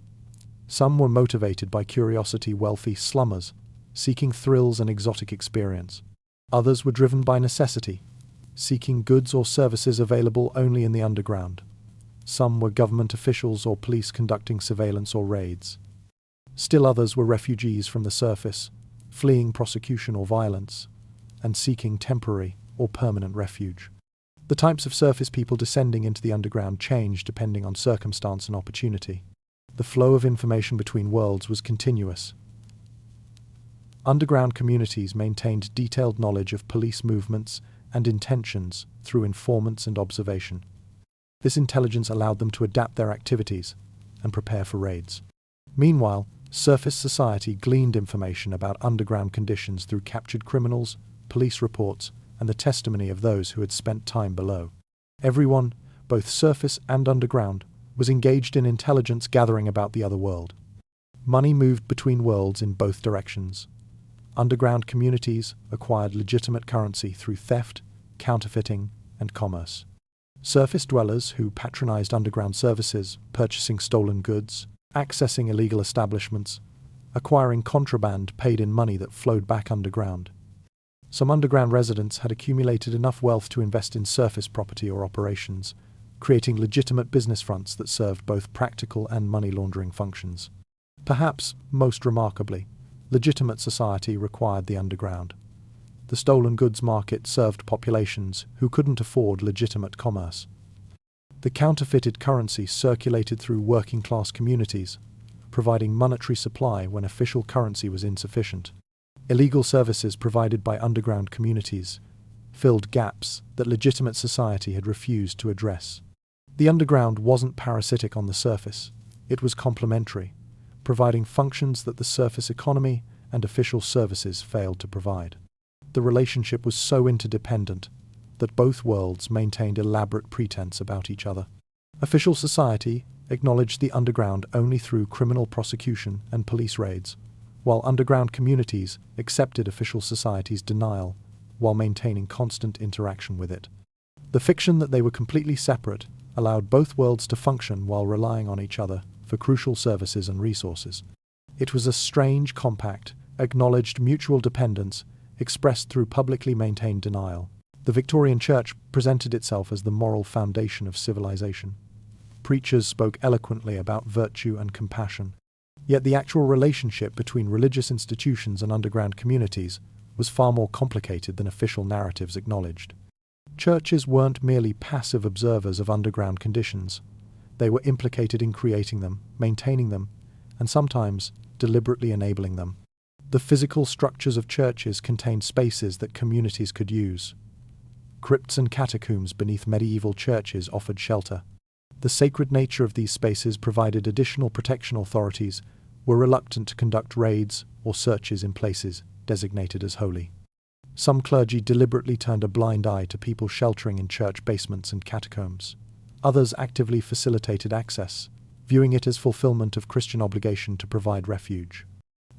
Some were motivated by curiosity, wealthy slummers, seeking thrills and exotic experience. Others were driven by necessity, seeking goods or services available only in the underground. Some were government officials or police conducting surveillance or raids. Still others were refugees from the surface, fleeing prosecution or violence, and seeking temporary or permanent refuge. The types of surface people descending into the underground changed depending on circumstance and opportunity. The flow of information between worlds was continuous. Underground communities maintained detailed knowledge of police movements and intentions through informants and observation. This intelligence allowed them to adapt their activities and prepare for raids. Meanwhile, surface society gleaned information about underground conditions through captured criminals, police reports, and the testimony of those who had spent time below. Everyone, both surface and underground, was engaged in intelligence gathering about the other world. Money moved between worlds in both directions. Underground communities acquired legitimate currency through theft, counterfeiting, and commerce. Surface dwellers who patronized underground services, purchasing stolen goods, accessing illegal establishments, acquiring contraband paid in money that flowed back underground. Some underground residents had accumulated enough wealth to invest in surface property or operations, creating legitimate business fronts that served both practical and money laundering functions. Perhaps, most remarkably, legitimate society required the underground. The stolen goods market served populations who couldn't afford legitimate commerce. The counterfeited currency circulated through working-class communities, providing monetary supply when official currency was insufficient. Illegal services provided by underground communities filled gaps that legitimate society had refused to address. The underground wasn't parasitic on the surface, it was complementary, providing functions that the surface economy and official services failed to provide. The relationship was so interdependent that both worlds maintained elaborate pretense about each other. Official society acknowledged the underground only through criminal prosecution and police raids, while underground communities accepted official society's denial while maintaining constant interaction with it. The fiction that they were completely separate allowed both worlds to function while relying on each other for crucial services and resources. It was a strange compact, acknowledged mutual dependence expressed through publicly maintained denial. The Victorian Church presented itself as the moral foundation of civilization. Preachers spoke eloquently about virtue and compassion. Yet the actual relationship between religious institutions and underground communities was far more complicated than official narratives acknowledged. Churches weren't merely passive observers of underground conditions. They were implicated in creating them, maintaining them, and sometimes deliberately enabling them. The physical structures of churches contained spaces that communities could use. Crypts and catacombs beneath medieval churches offered shelter. The sacred nature of these spaces provided additional protection. Authorities were reluctant to conduct raids or searches in places designated as holy. Some clergy deliberately turned a blind eye to people sheltering in church basements and catacombs. Others actively facilitated access, viewing it as fulfillment of Christian obligation to provide refuge.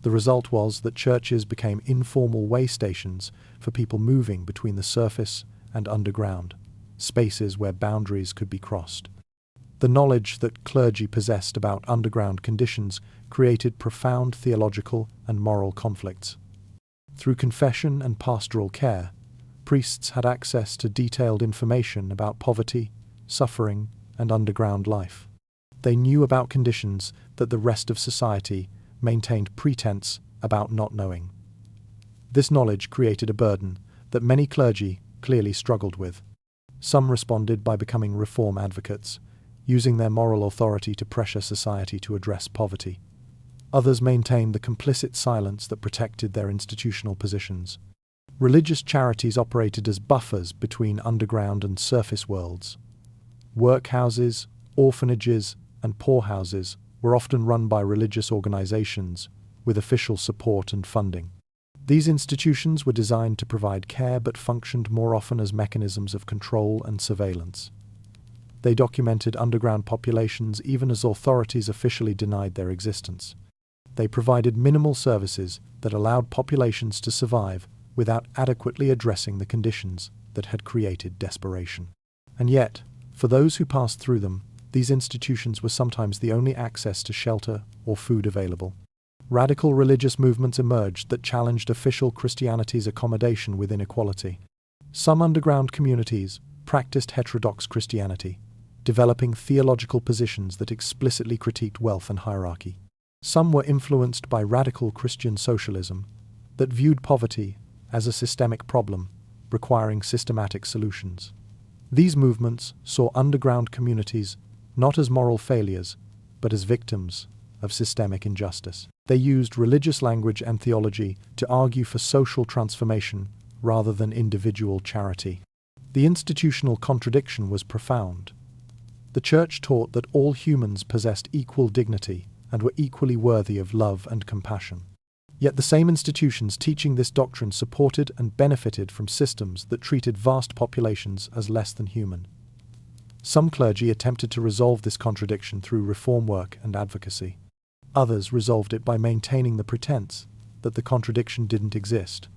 The result was that churches became informal way stations for people moving between the surface and underground, spaces where boundaries could be crossed. The knowledge that clergy possessed about underground conditions created profound theological and moral conflicts. Through confession and pastoral care, priests had access to detailed information about poverty, suffering, and underground life. They knew about conditions that the rest of society maintained pretense about not knowing. This knowledge created a burden that many clergy clearly struggled with. Some responded by becoming reform advocates, using their moral authority to pressure society to address poverty. Others maintained the complicit silence that protected their institutional positions. Religious charities operated as buffers between underground and surface worlds. Workhouses, orphanages, and poorhouses were often run by religious organizations with official support and funding. These institutions were designed to provide care but functioned more often as mechanisms of control and surveillance. They documented underground populations even as authorities officially denied their existence. They provided minimal services that allowed populations to survive without adequately addressing the conditions that had created desperation. And yet, for those who passed through them, these institutions were sometimes the only access to shelter or food available. Radical religious movements emerged that challenged official Christianity's accommodation with inequality. Some underground communities practiced heterodox Christianity, developing theological positions that explicitly critiqued wealth and hierarchy. Some were influenced by radical Christian socialism that viewed poverty as a systemic problem requiring systematic solutions. These movements saw underground communities not as moral failures, but as victims of systemic injustice. They used religious language and theology to argue for social transformation rather than individual charity. The institutional contradiction was profound. The Church taught that all humans possessed equal dignity and were equally worthy of love and compassion. Yet the same institutions teaching this doctrine supported and benefited from systems that treated vast populations as less than human. Some clergy attempted to resolve this contradiction through reform work and advocacy. Others resolved it by maintaining the pretense that the contradiction didn't exist.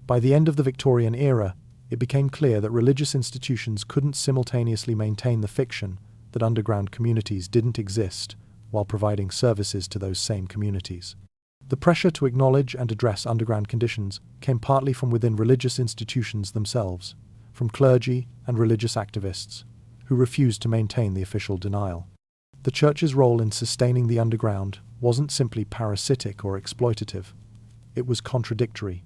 By the end of the Victorian era, it became clear that religious institutions couldn't simultaneously maintain the fiction that underground communities didn't exist while providing services to those same communities. The pressure to acknowledge and address underground conditions came partly from within religious institutions themselves, from clergy and religious activists, who refused to maintain the official denial. The Church's role in sustaining the underground wasn't simply parasitic or exploitative. It was contradictory,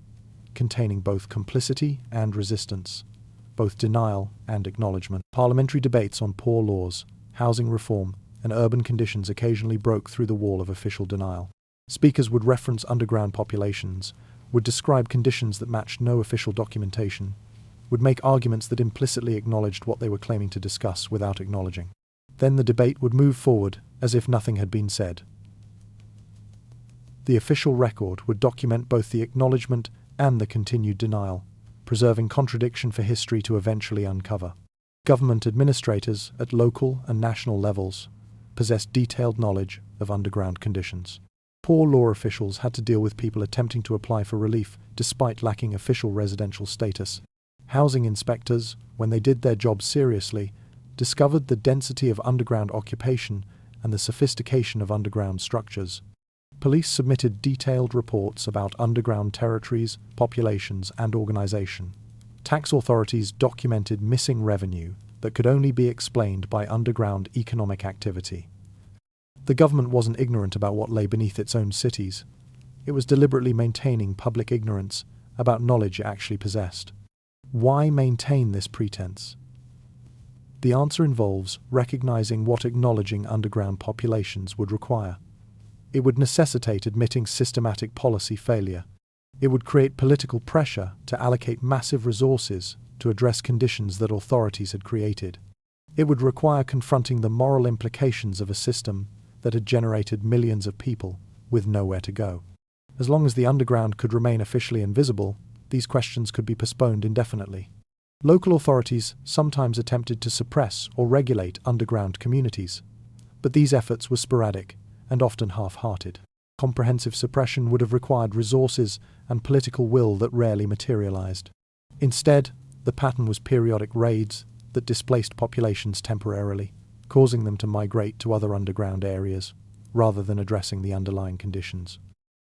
containing both complicity and resistance, both denial and acknowledgement. Parliamentary debates on poor laws, housing reform, and urban conditions occasionally broke through the wall of official denial. Speakers would reference underground populations, would describe conditions that matched no official documentation, would make arguments that implicitly acknowledged what they were claiming to discuss without acknowledging. Then the debate would move forward as if nothing had been said. The official record would document both the acknowledgement and the continued denial, preserving contradiction for history to eventually uncover. Government administrators at local and national levels possessed detailed knowledge of underground conditions. Poor law officials had to deal with people attempting to apply for relief despite lacking official residential status. Housing inspectors, when they did their job seriously, discovered the density of underground occupation and the sophistication of underground structures. Police submitted detailed reports about underground territories, populations, and organization. Tax authorities documented missing revenue that could only be explained by underground economic activity. The government wasn't ignorant about what lay beneath its own cities. It was deliberately maintaining public ignorance about knowledge it actually possessed. Why maintain this pretense? The answer involves recognizing what acknowledging underground populations would require. It would necessitate admitting systematic policy failure. It would create political pressure to allocate massive resources to address conditions that authorities had created. It would require confronting the moral implications of a system that had generated millions of people with nowhere to go. As long as the underground could remain officially invisible, these questions could be postponed indefinitely. Local authorities sometimes attempted to suppress or regulate underground communities, but these efforts were sporadic and often half-hearted. Comprehensive suppression would have required resources and political will that rarely materialized. Instead, the pattern was periodic raids that displaced populations temporarily, causing them to migrate to other underground areas, rather than addressing the underlying conditions.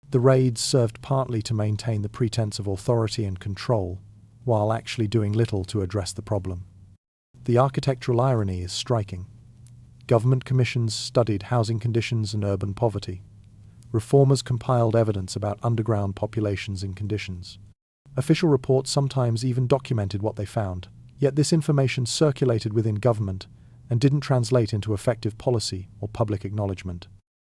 The raids served partly to maintain the pretense of authority and control, while actually doing little to address the problem. The architectural irony is striking. Government commissions studied housing conditions and urban poverty. Reformers compiled evidence about underground populations and conditions. Official reports sometimes even documented what they found, yet this information circulated within government and didn't translate into effective policy or public acknowledgement.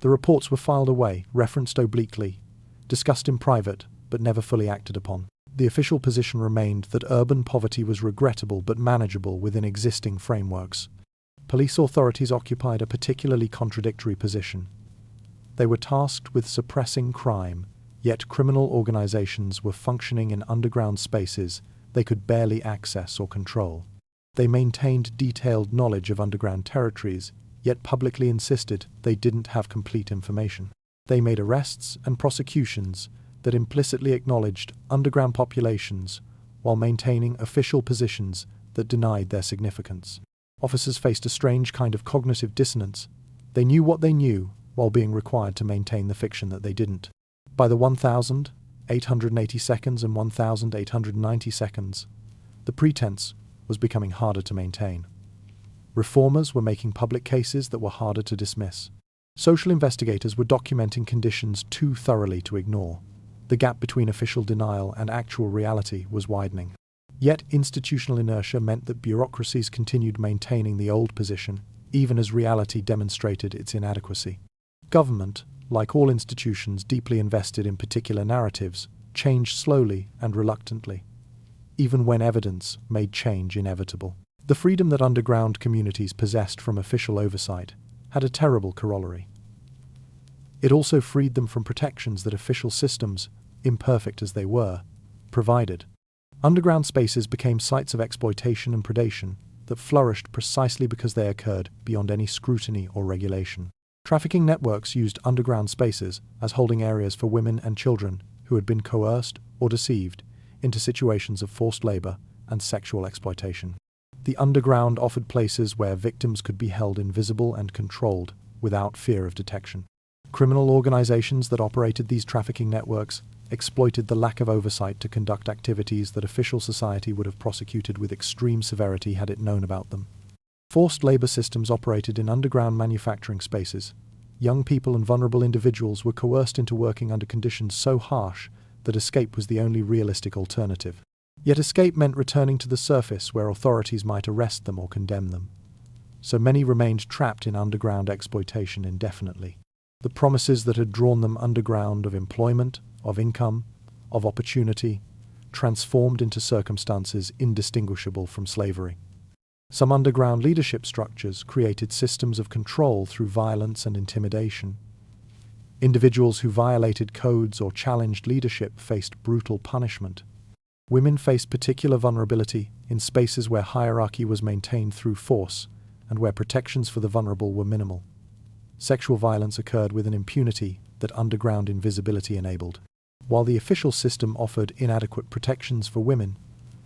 The reports were filed away, referenced obliquely, discussed in private, but never fully acted upon. The official position remained that urban poverty was regrettable but manageable within existing frameworks. Police authorities occupied a particularly contradictory position. They were tasked with suppressing crime, yet criminal organizations were functioning in underground spaces they could barely access or control. They maintained detailed knowledge of underground territories, yet publicly insisted they didn't have complete information. They made arrests and prosecutions that implicitly acknowledged underground populations while maintaining official positions that denied their significance. Officers faced a strange kind of cognitive dissonance. They knew what they knew while being required to maintain the fiction that they didn't. By the 1,880 seconds and 1,890 seconds, the pretense was becoming harder to maintain. Reformers were making public cases that were harder to dismiss. Social investigators were documenting conditions too thoroughly to ignore. The gap between official denial and actual reality was widening. Yet institutional inertia meant that bureaucracies continued maintaining the old position, even as reality demonstrated its inadequacy. Government, like all institutions deeply invested in particular narratives, changed slowly and reluctantly, even when evidence made change inevitable. The freedom that underground communities possessed from official oversight had a terrible corollary. It also freed them from protections that official systems, imperfect as they were, provided. Underground spaces became sites of exploitation and predation that flourished precisely because they occurred beyond any scrutiny or regulation. Trafficking networks used underground spaces as holding areas for women and children who had been coerced or deceived into situations of forced labor and sexual exploitation. The underground offered places where victims could be held invisible and controlled without fear of detection. Criminal organizations that operated these trafficking networks exploited the lack of oversight to conduct activities that official society would have prosecuted with extreme severity had it known about them. Forced labor systems operated in underground manufacturing spaces. Young people and vulnerable individuals were coerced into working under conditions so harsh that escape was the only realistic alternative. Yet escape meant returning to the surface where authorities might arrest them or condemn them. So many remained trapped in underground exploitation indefinitely. The promises that had drawn them underground of employment, of income, of opportunity, transformed into circumstances indistinguishable from slavery. Some underground leadership structures created systems of control through violence and intimidation. Individuals who violated codes or challenged leadership faced brutal punishment. Women faced particular vulnerability in spaces where hierarchy was maintained through force and where protections for the vulnerable were minimal. Sexual violence occurred with an impunity that underground invisibility enabled. While the official system offered inadequate protections for women,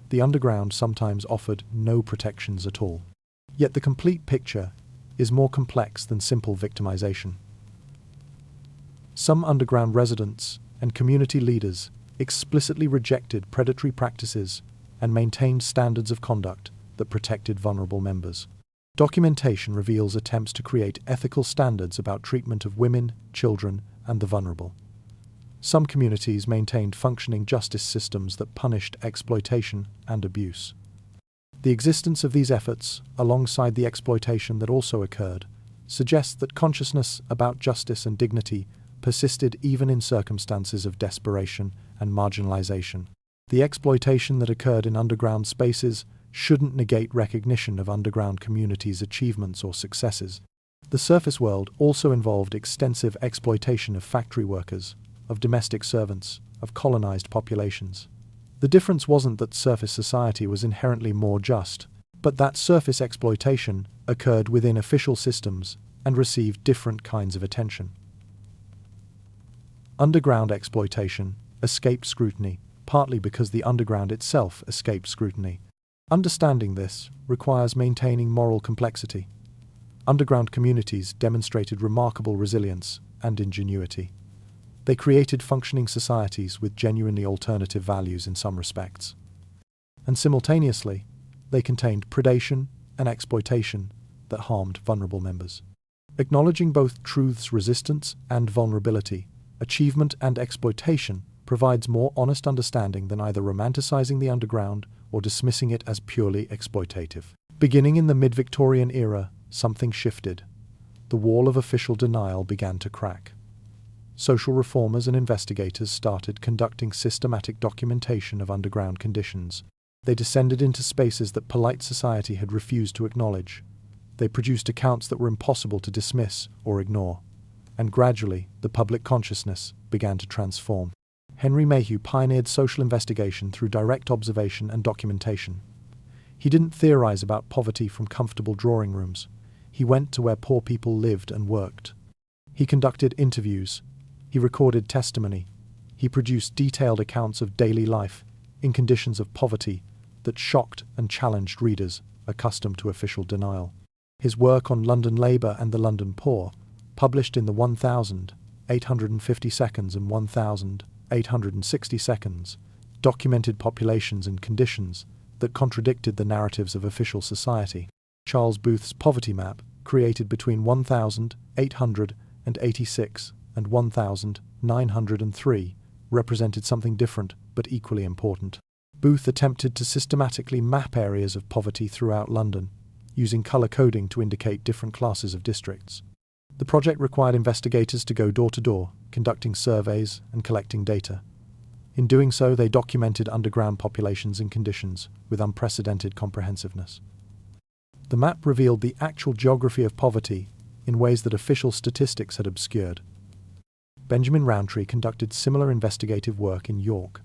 the underground sometimes offered no protections at all. Yet the complete picture is more complex than simple victimization. Some underground residents and community leaders explicitly rejected predatory practices and maintained standards of conduct that protected vulnerable members. Documentation reveals attempts to create ethical standards about treatment of women, children, and the vulnerable. Some communities maintained functioning justice systems that punished exploitation and abuse. The existence of these efforts, alongside the exploitation that also occurred, suggests that consciousness about justice and dignity persisted even in circumstances of desperation and marginalization. The exploitation that occurred in underground spaces shouldn't negate recognition of underground communities' achievements or successes. The surface world also involved extensive exploitation of factory workers, of domestic servants, of colonized populations. The difference wasn't that surface society was inherently more just, but that surface exploitation occurred within official systems and received different kinds of attention. Underground exploitation escaped scrutiny, partly because the underground itself escaped scrutiny. Understanding this requires maintaining moral complexity. Underground communities demonstrated remarkable resilience and ingenuity. They created functioning societies with genuinely alternative values in some respects. And simultaneously, they contained predation and exploitation that harmed vulnerable members. Acknowledging both truth's resistance and vulnerability, achievement and exploitation provides more honest understanding than either romanticizing the underground or dismissing it as purely exploitative. Beginning in the mid-Victorian era, something shifted. The wall of official denial began to crack. Social reformers and investigators started conducting systematic documentation of underground conditions. They descended into spaces that polite society had refused to acknowledge. They produced accounts that were impossible to dismiss or ignore. And gradually, the public consciousness began to transform. Henry Mayhew pioneered social investigation through direct observation and documentation. He didn't theorize about poverty from comfortable drawing rooms. He went to where poor people lived and worked. He conducted interviews. He recorded testimony. He produced detailed accounts of daily life in conditions of poverty that shocked and challenged readers accustomed to official denial. His work on London labour and the London poor, published in the 1,850 seconds and 1,860 seconds, documented populations and conditions that contradicted the narratives of official society. Charles Booth's poverty map, created between 1,886 and 1,903, represented something different but equally important. Booth attempted to systematically map areas of poverty throughout London, using colour coding to indicate different classes of districts. The project required investigators to go door to door, conducting surveys and collecting data. In doing so, they documented underground populations and conditions with unprecedented comprehensiveness. The map revealed the actual geography of poverty in ways that official statistics had obscured. Benjamin Rowntree conducted similar investigative work in York,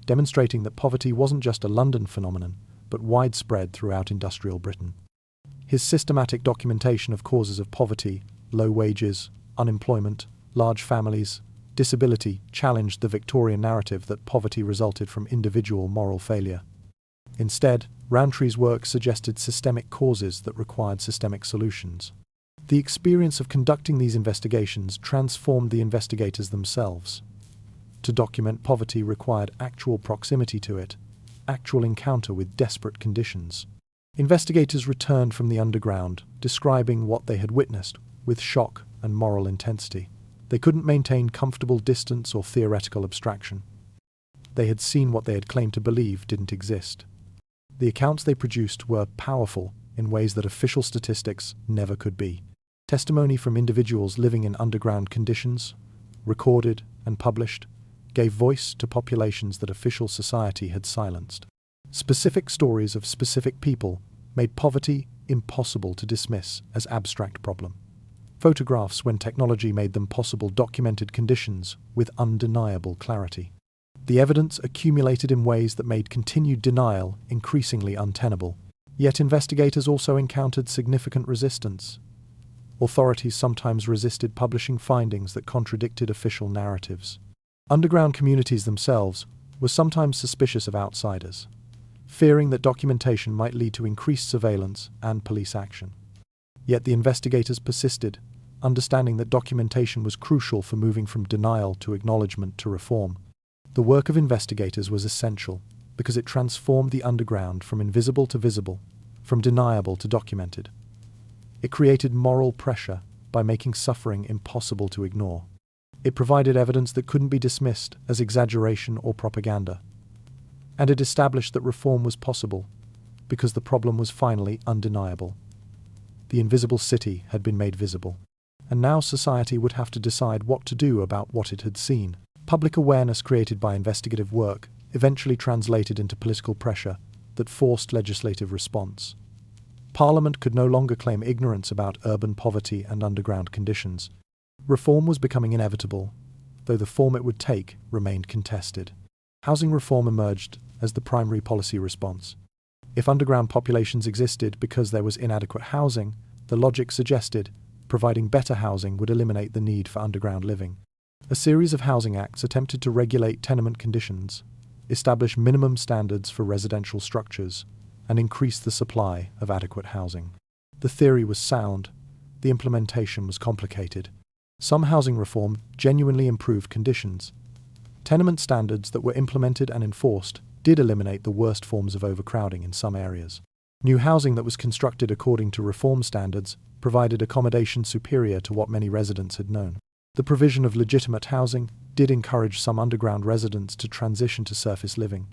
demonstrating that poverty wasn't just a London phenomenon, but widespread throughout industrial Britain. His systematic documentation of causes of poverty, low wages, unemployment, large families, disability challenged the Victorian narrative that poverty resulted from individual moral failure. Instead, Rowntree's work suggested systemic causes that required systemic solutions. The experience of conducting these investigations transformed the investigators themselves. To document poverty required actual proximity to it, actual encounter with desperate conditions. Investigators returned from the underground, describing what they had witnessed with shock and moral intensity. They couldn't maintain comfortable distance or theoretical abstraction. They had seen what they had claimed to believe didn't exist. The accounts they produced were powerful in ways that official statistics never could be. Testimony from individuals living in underground conditions, recorded and published, gave voice to populations that official society had silenced. Specific stories of specific people made poverty impossible to dismiss as abstract problem. Photographs, when technology made them possible, documented conditions with undeniable clarity. The evidence accumulated in ways that made continued denial increasingly untenable. Yet investigators also encountered significant resistance. Authorities sometimes resisted publishing findings that contradicted official narratives. Underground communities themselves were sometimes suspicious of outsiders, fearing that documentation might lead to increased surveillance and police action. Yet the investigators persisted, understanding that documentation was crucial for moving from denial to acknowledgement to reform. The work of investigators was essential because it transformed the underground from invisible to visible, from deniable to documented. It created moral pressure by making suffering impossible to ignore. It provided evidence that couldn't be dismissed as exaggeration or propaganda. And it established that reform was possible because the problem was finally undeniable. The invisible city had been made visible, and now society would have to decide what to do about what it had seen. Public awareness created by investigative work eventually translated into political pressure that forced legislative response. Parliament could no longer claim ignorance about urban poverty and underground conditions. Reform was becoming inevitable, though the form it would take remained contested. Housing reform emerged as the primary policy response. If underground populations existed because there was inadequate housing, the logic suggested providing better housing would eliminate the need for underground living. A series of housing acts attempted to regulate tenement conditions, establish minimum standards for residential structures, and increase the supply of adequate housing. The theory was sound, the implementation was complicated. Some housing reform genuinely improved conditions. Tenement standards that were implemented and enforced did eliminate the worst forms of overcrowding in some areas. New housing that was constructed according to reform standards provided accommodation superior to what many residents had known. The provision of legitimate housing did encourage some underground residents to transition to surface living.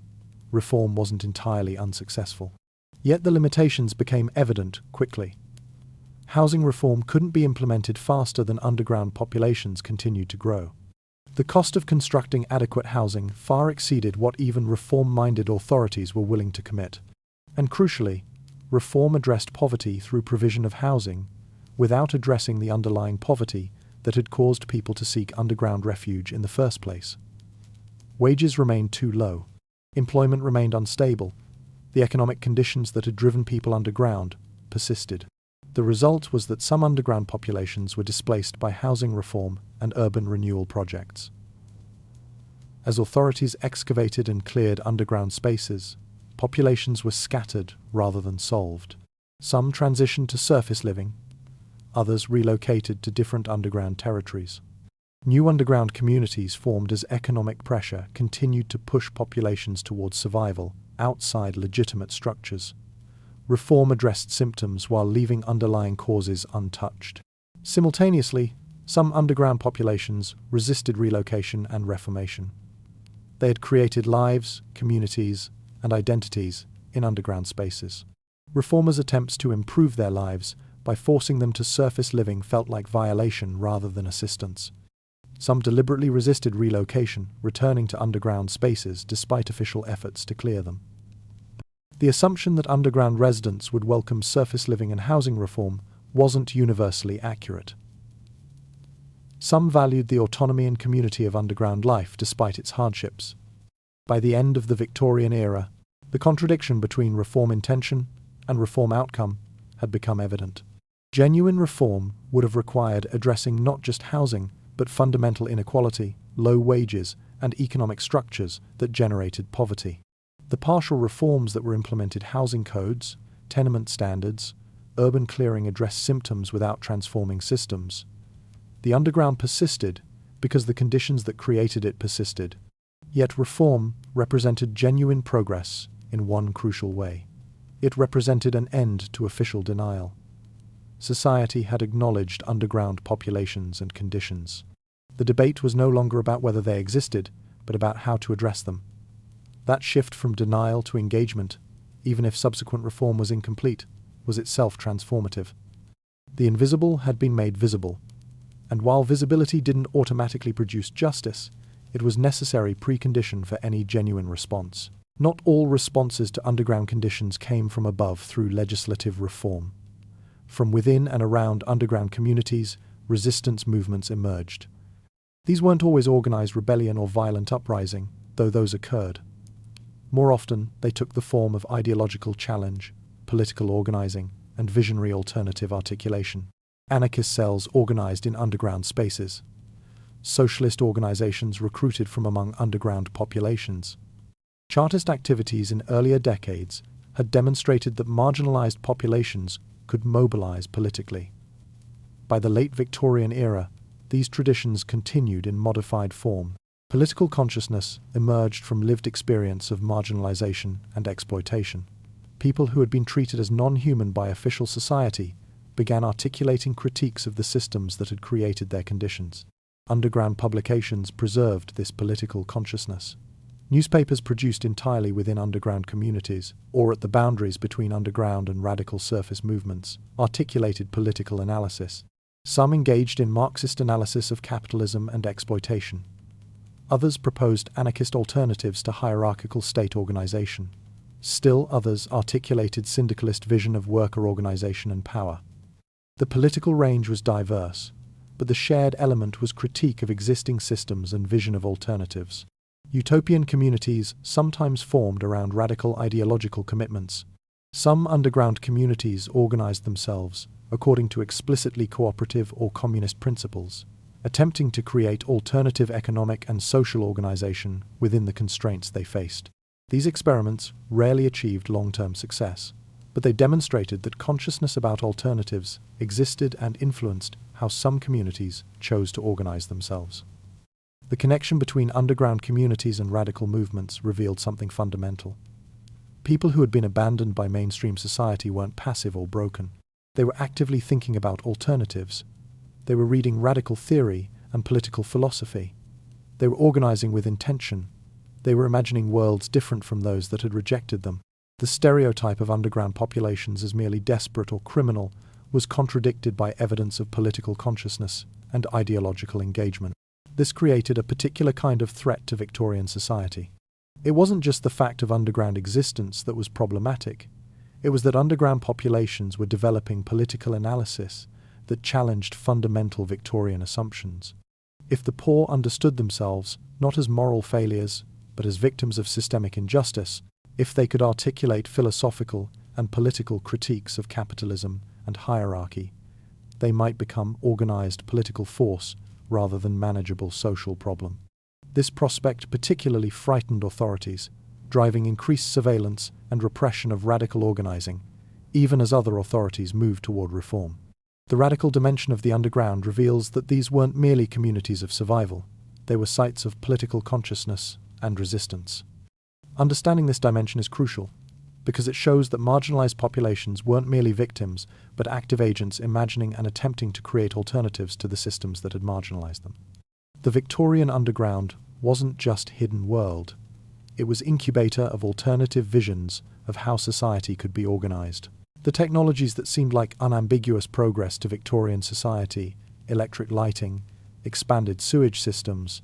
Reform wasn't entirely unsuccessful. Yet the limitations became evident quickly. Housing reform couldn't be implemented faster than underground populations continued to grow. The cost of constructing adequate housing far exceeded what even reform-minded authorities were willing to commit. And crucially, reform addressed poverty through provision of housing without addressing the underlying poverty that had caused people to seek underground refuge in the first place. Wages remained too low. Employment remained unstable. The economic conditions that had driven people underground persisted. The result was that some underground populations were displaced by housing reform and urban renewal projects. As authorities excavated and cleared underground spaces, populations were scattered rather than solved. Some transitioned to surface living, others relocated to different underground territories. New underground communities formed as economic pressure continued to push populations towards survival outside legitimate structures. Reform addressed symptoms while leaving underlying causes untouched. Simultaneously, some underground populations resisted relocation and reformation. They had created lives, communities, and identities in underground spaces. Reformers' attempts to improve their lives by forcing them to surface living felt like violation rather than assistance. Some deliberately resisted relocation, returning to underground spaces despite official efforts to clear them. The assumption that underground residents would welcome surface living and housing reform wasn't universally accurate. Some valued the autonomy and community of underground life despite its hardships. By the end of the Victorian era, the contradiction between reform intention and reform outcome had become evident. Genuine reform would have required addressing not just housing, but fundamental inequality, low wages, and economic structures that generated poverty. The partial reforms that were implemented, housing codes, tenement standards, urban clearing, addressed symptoms without transforming systems. The underground persisted because the conditions that created it persisted. Yet reform represented genuine progress in one crucial way. It represented an end to official denial. Society had acknowledged underground populations and conditions. The debate was no longer about whether they existed, but about how to address them. That shift from denial to engagement, even if subsequent reform was incomplete, was itself transformative. The invisible had been made visible, and while visibility didn't automatically produce justice, it was necessary precondition for any genuine response. Not all responses to underground conditions came from above through legislative reform. From within and around underground communities, resistance movements emerged. These weren't always organized rebellion or violent uprising, though those occurred. More often, they took the form of ideological challenge, political organizing, and visionary alternative articulation. Anarchist cells organized in underground spaces. Socialist organizations recruited from among underground populations. Chartist activities in earlier decades had demonstrated that marginalized populations could mobilize politically. By the late Victorian era, these traditions continued in modified form. Political consciousness emerged from lived experience of marginalization and exploitation. People who had been treated as non-human by official society began articulating critiques of the systems that had created their conditions. Underground publications preserved this political consciousness. Newspapers produced entirely within underground communities, or at the boundaries between underground and radical surface movements, articulated political analysis. Some engaged in Marxist analysis of capitalism and exploitation. Others proposed anarchist alternatives to hierarchical state organization. Still others articulated syndicalist vision of worker organization and power. The political range was diverse, but the shared element was critique of existing systems and vision of alternatives. Utopian communities sometimes formed around radical ideological commitments. Some underground communities organized themselves according to explicitly cooperative or communist principles, attempting to create alternative economic and social organization within the constraints they faced. These experiments rarely achieved long-term success, but they demonstrated that consciousness about alternatives existed and influenced how some communities chose to organize themselves. The connection between underground communities and radical movements revealed something fundamental. People who had been abandoned by mainstream society weren't passive or broken. They were actively thinking about alternatives. They were reading radical theory and political philosophy. They were organizing with intention. They were imagining worlds different from those that had rejected them. The stereotype of underground populations as merely desperate or criminal was contradicted by evidence of political consciousness and ideological engagement. This created a particular kind of threat to Victorian society. It wasn't just the fact of underground existence that was problematic. It was that underground populations were developing political analysis that challenged fundamental Victorian assumptions. If the poor understood themselves not as moral failures, but as victims of systemic injustice, if they could articulate philosophical and political critiques of capitalism and hierarchy, they might become organized political force rather than manageable social problem. This prospect particularly frightened authorities, driving increased surveillance and repression of radical organizing, even as other authorities moved toward reform. The radical dimension of the underground reveals that these weren't merely communities of survival, they were sites of political consciousness and resistance. Understanding this dimension is crucial, because it shows that marginalized populations weren't merely victims, but active agents imagining and attempting to create alternatives to the systems that had marginalized them. The Victorian underground wasn't just hidden world. It was incubator of alternative visions of how society could be organized. The technologies that seemed like unambiguous progress to Victorian society, electric lighting, expanded sewage systems,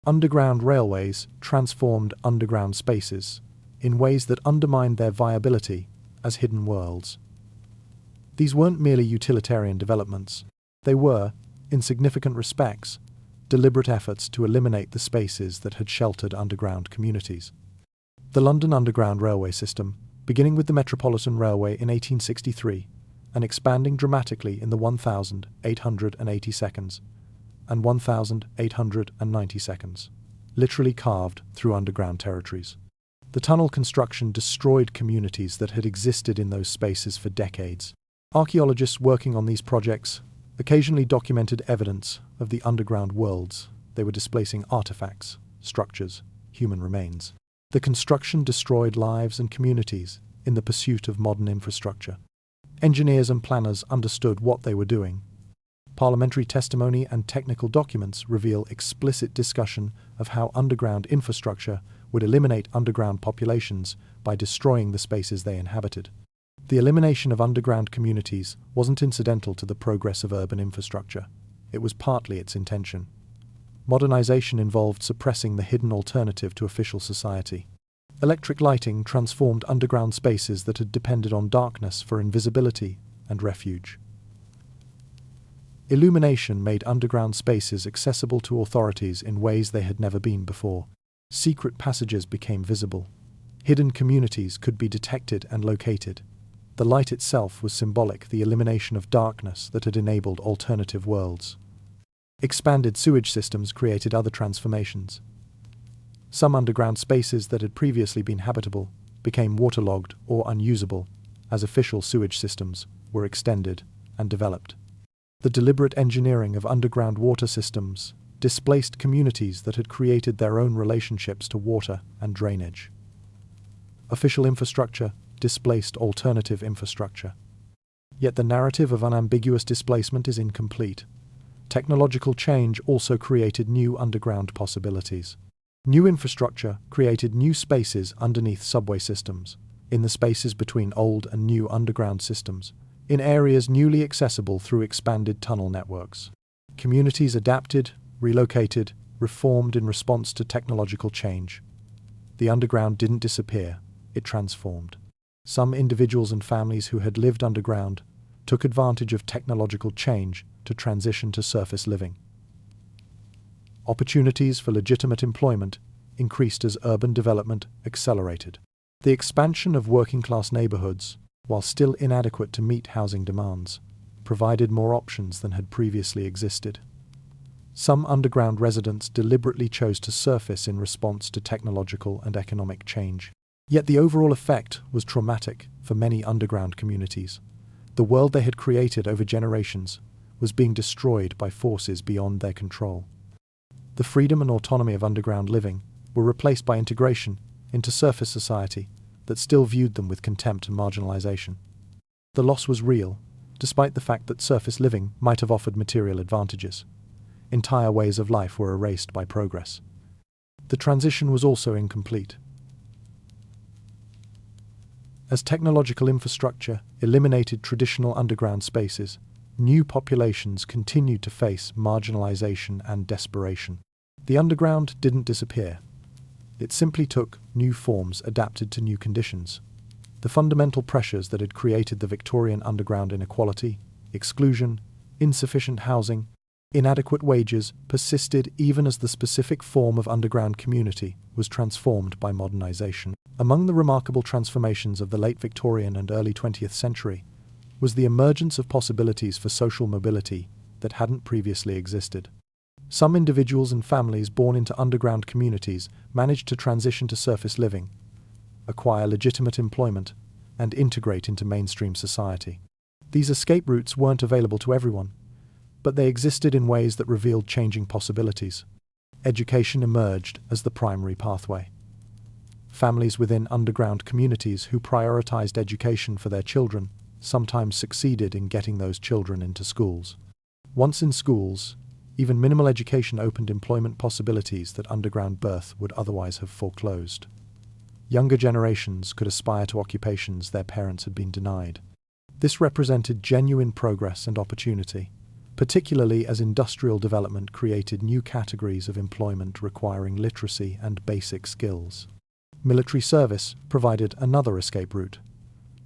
underground railways transformed underground spaces in ways that undermined their viability as hidden worlds. These weren't merely utilitarian developments. They were, in significant respects, deliberate efforts to eliminate the spaces that had sheltered underground communities. The London Underground Railway system, beginning with the Metropolitan Railway in 1863 and expanding dramatically in the 1880 seconds and 1890 seconds, literally carved through underground territories. The tunnel construction destroyed communities that had existed in those spaces for decades. Archaeologists working on these projects occasionally documented evidence of the underground worlds. They were displacing artifacts, structures, human remains. The construction destroyed lives and communities in the pursuit of modern infrastructure. Engineers and planners understood what they were doing. Parliamentary testimony and technical documents reveal explicit discussion of how underground infrastructure would eliminate underground populations by destroying the spaces they inhabited. The elimination of underground communities wasn't incidental to the progress of urban infrastructure. It was partly its intention. Modernization involved suppressing the hidden alternative to official society. Electric lighting transformed underground spaces that had depended on darkness for invisibility and refuge. Illumination made underground spaces accessible to authorities in ways they had never been before. Secret passages became visible. Hidden communities could be detected and located. The light itself was symbolic, the elimination of darkness that had enabled alternative worlds. Expanded sewage systems created other transformations. Some underground spaces that had previously been habitable became waterlogged or unusable as official sewage systems were extended and developed. The deliberate engineering of underground water systems displaced communities that had created their own relationships to water and drainage. Official infrastructure displaced alternative infrastructure. Yet the narrative of unambiguous displacement is incomplete. Technological change also created new underground possibilities. New infrastructure created new spaces underneath subway systems, in the spaces between old and new underground systems, in areas newly accessible through expanded tunnel networks. Communities adapted, relocated, reformed in response to technological change. The underground didn't disappear, it transformed. Some individuals and families who had lived underground took advantage of technological change to transition to surface living. Opportunities for legitimate employment increased as urban development accelerated. The expansion of working-class neighborhoods, while still inadequate to meet housing demands, provided more options than had previously existed. Some underground residents deliberately chose to surface in response to technological and economic change. Yet the overall effect was traumatic for many underground communities. The world they had created over generations was being destroyed by forces beyond their control. The freedom and autonomy of underground living were replaced by integration into surface society that still viewed them with contempt and marginalization. The loss was real, despite the fact that surface living might have offered material advantages. Entire ways of life were erased by progress. The transition was also incomplete. As technological infrastructure eliminated traditional underground spaces, new populations continued to face marginalization and desperation. The underground didn't disappear. It simply took new forms adapted to new conditions. The fundamental pressures that had created the Victorian underground inequality, exclusion, insufficient housing, inadequate wages persisted even as the specific form of underground community was transformed by modernization. Among the remarkable transformations of the late Victorian and early 20th century was the emergence of possibilities for social mobility that hadn't previously existed. Some individuals and families born into underground communities managed to transition to surface living, acquire legitimate employment, and integrate into mainstream society. These escape routes weren't available to everyone, but they existed in ways that revealed changing possibilities. Education emerged as the primary pathway. Families within underground communities who prioritized education for their children sometimes succeeded in getting those children into schools. Once in schools, even minimal education opened employment possibilities that underground birth would otherwise have foreclosed. Younger generations could aspire to occupations their parents had been denied. This represented genuine progress and opportunity, particularly as industrial development created new categories of employment requiring literacy and basic skills. Military service provided another escape route.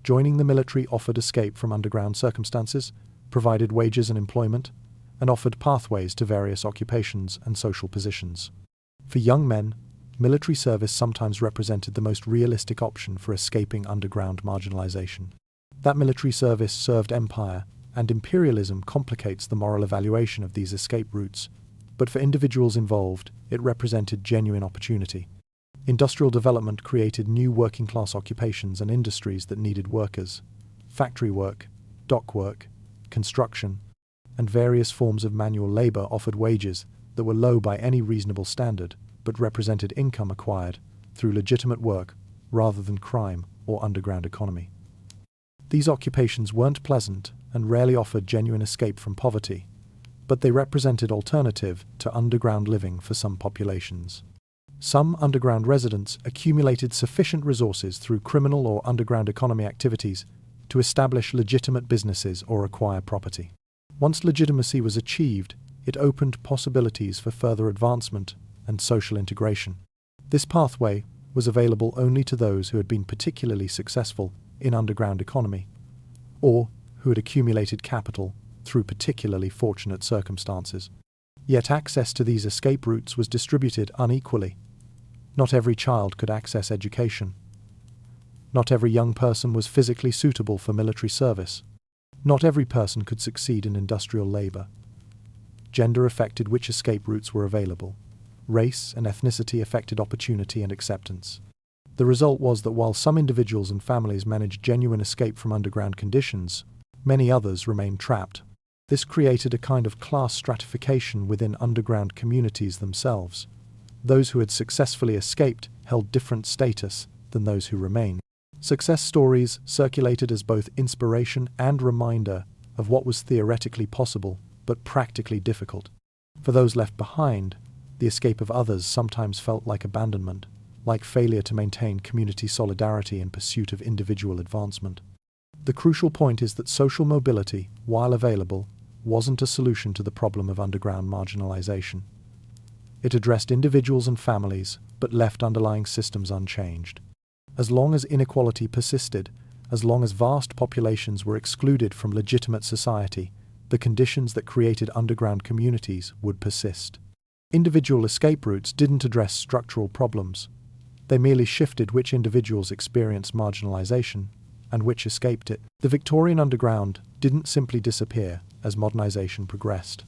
Joining the military offered escape from underground circumstances, provided wages and employment, and offered pathways to various occupations and social positions. For young men, military service sometimes represented the most realistic option for escaping underground marginalization. That military service served empire, and imperialism complicates the moral evaluation of these escape routes, but for individuals involved, it represented genuine opportunity. Industrial development created new working-class occupations and industries that needed workers. Factory work, dock work, construction, and various forms of manual labor offered wages that were low by any reasonable standard, but represented income acquired through legitimate work rather than crime or underground economy. These occupations weren't pleasant and rarely offered genuine escape from poverty, but they represented alternative to underground living for some populations. Some underground residents accumulated sufficient resources through criminal or underground economy activities to establish legitimate businesses or acquire property. Once legitimacy was achieved, it opened possibilities for further advancement and social integration. This pathway was available only to those who had been particularly successful in underground economy, or who had accumulated capital through particularly fortunate circumstances. Yet access to these escape routes was distributed unequally. Not every child could access education. Not every young person was physically suitable for military service. Not every person could succeed in industrial labor. Gender affected which escape routes were available. Race and ethnicity affected opportunity and acceptance. The result was that while some individuals and families managed genuine escape from underground conditions, many others remained trapped. This created a kind of class stratification within underground communities themselves. Those who had successfully escaped held different status than those who remained. Success stories circulated as both inspiration and reminder of what was theoretically possible but practically difficult. For those left behind, the escape of others sometimes felt like abandonment, like failure to maintain community solidarity in pursuit of individual advancement. The crucial point is that social mobility, while available, wasn't a solution to the problem of underground marginalization. It addressed individuals and families, but left underlying systems unchanged. As long as inequality persisted, as long as vast populations were excluded from legitimate society, the conditions that created underground communities would persist. Individual escape routes didn't address structural problems. They merely shifted which individuals experienced marginalization and which escaped it. The Victorian underground didn't simply disappear as modernization progressed.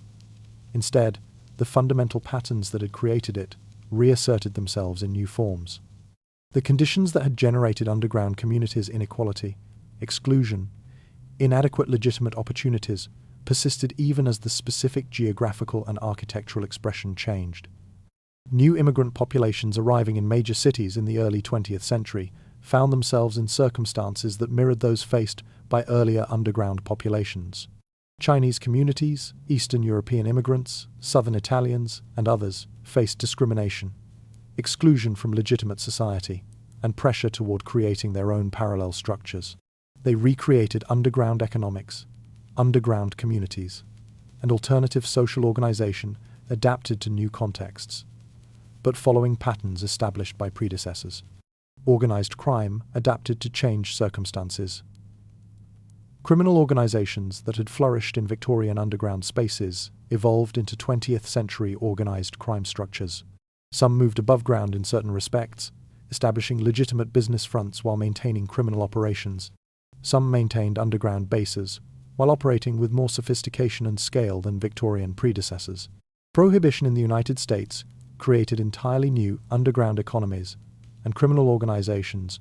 Instead, the fundamental patterns that had created it reasserted themselves in new forms. The conditions that had generated underground communities' inequality, exclusion, inadequate legitimate opportunities persisted even as the specific geographical and architectural expression changed. New immigrant populations arriving in major cities in the early 20th century found themselves in circumstances that mirrored those faced by earlier underground populations. Chinese communities, Eastern European immigrants, Southern Italians, and others faced discrimination, exclusion from legitimate society, and pressure toward creating their own parallel structures. They recreated underground economics, underground communities, and alternative social organization adapted to new contexts, but following patterns established by predecessors. Organized crime adapted to changed circumstances. Criminal organizations that had flourished in Victorian underground spaces evolved into 20th century organized crime structures. Some moved above ground in certain respects, establishing legitimate business fronts while maintaining criminal operations. Some maintained underground bases, while operating with more sophistication and scale than Victorian predecessors. Prohibition in the United States created entirely new underground economies and criminal organizations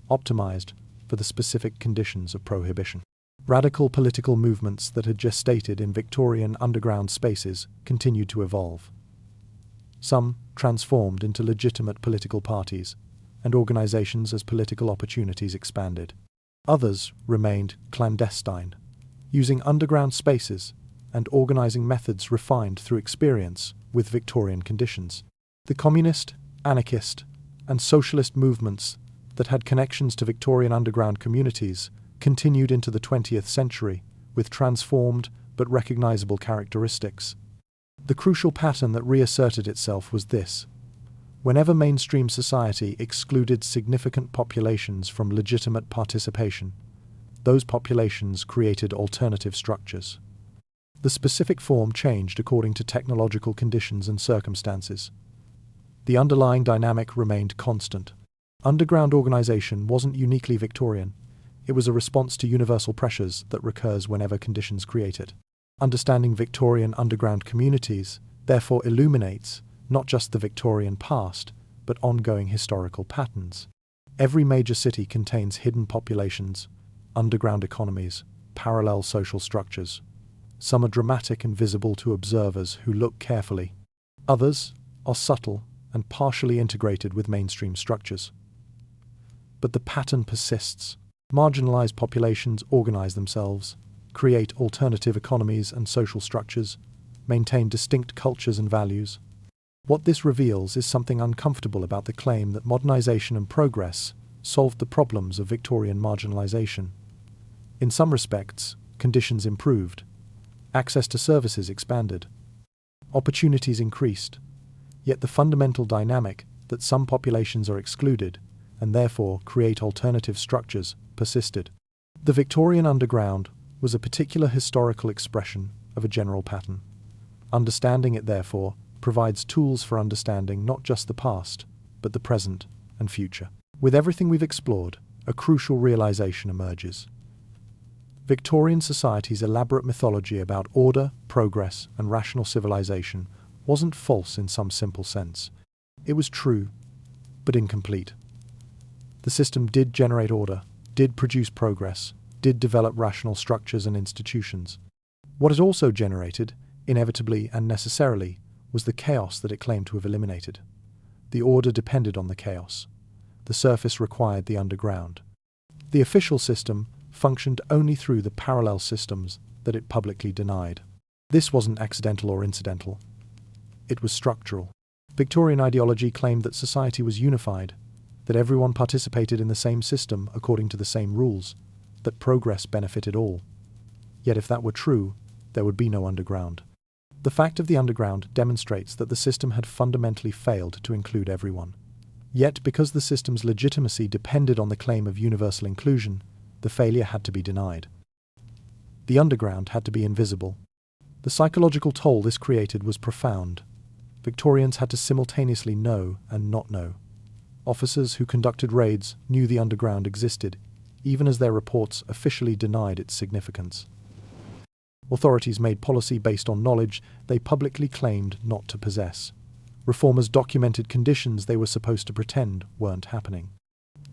optimized for the specific conditions of prohibition. Radical political movements that had gestated in Victorian underground spaces continued to evolve. Some transformed into legitimate political parties and organizations as political opportunities expanded. Others remained clandestine, using underground spaces and organizing methods refined through experience with Victorian conditions. The communist, anarchist, and socialist movements that had connections to Victorian underground communities continued into the 20th century with transformed but recognizable characteristics. The crucial pattern that reasserted itself was this: whenever mainstream society excluded significant populations from legitimate participation, those populations created alternative structures. The specific form changed according to technological conditions and circumstances. The underlying dynamic remained constant. Underground organization wasn't uniquely Victorian. It was a response to universal pressures that recurs whenever conditions create it. Understanding Victorian underground communities therefore illuminates not just the Victorian past, but ongoing historical patterns. Every major city contains hidden populations, underground economies, parallel social structures. Some are dramatic and visible to observers who look carefully. Others are subtle and partially integrated with mainstream structures. But the pattern persists. Marginalized populations organize themselves, create alternative economies and social structures, maintained distinct cultures and values. What this reveals is something uncomfortable about the claim that modernization and progress solved the problems of Victorian marginalization. In some respects, conditions improved. Access to services expanded. Opportunities increased. Yet the fundamental dynamic that some populations are excluded and therefore create alternative structures persisted. The Victorian underground was a particular historical expression of a general pattern. Understanding it, therefore, provides tools for understanding not just the past, but the present and future. With everything we've explored, a crucial realization emerges. Victorian society's elaborate mythology about order, progress, and rational civilization wasn't false in some simple sense. It was true, but incomplete. The system did generate order, did produce progress, did develop rational structures and institutions. What it also generated, inevitably and necessarily, was the chaos that it claimed to have eliminated. The order depended on the chaos. The surface required the underground. The official system functioned only through the parallel systems that it publicly denied. This wasn't accidental or incidental. It was structural. Victorian ideology claimed that society was unified, that everyone participated in the same system according to the same rules, that progress benefited all. Yet if that were true, there would be no underground. The fact of the underground demonstrates that the system had fundamentally failed to include everyone. Yet, because the system's legitimacy depended on the claim of universal inclusion, the failure had to be denied. The underground had to be invisible. The psychological toll this created was profound. Victorians had to simultaneously know and not know. Officers who conducted raids knew the underground existed, even as their reports officially denied its significance. Authorities made policy based on knowledge they publicly claimed not to possess. Reformers documented conditions they were supposed to pretend weren't happening.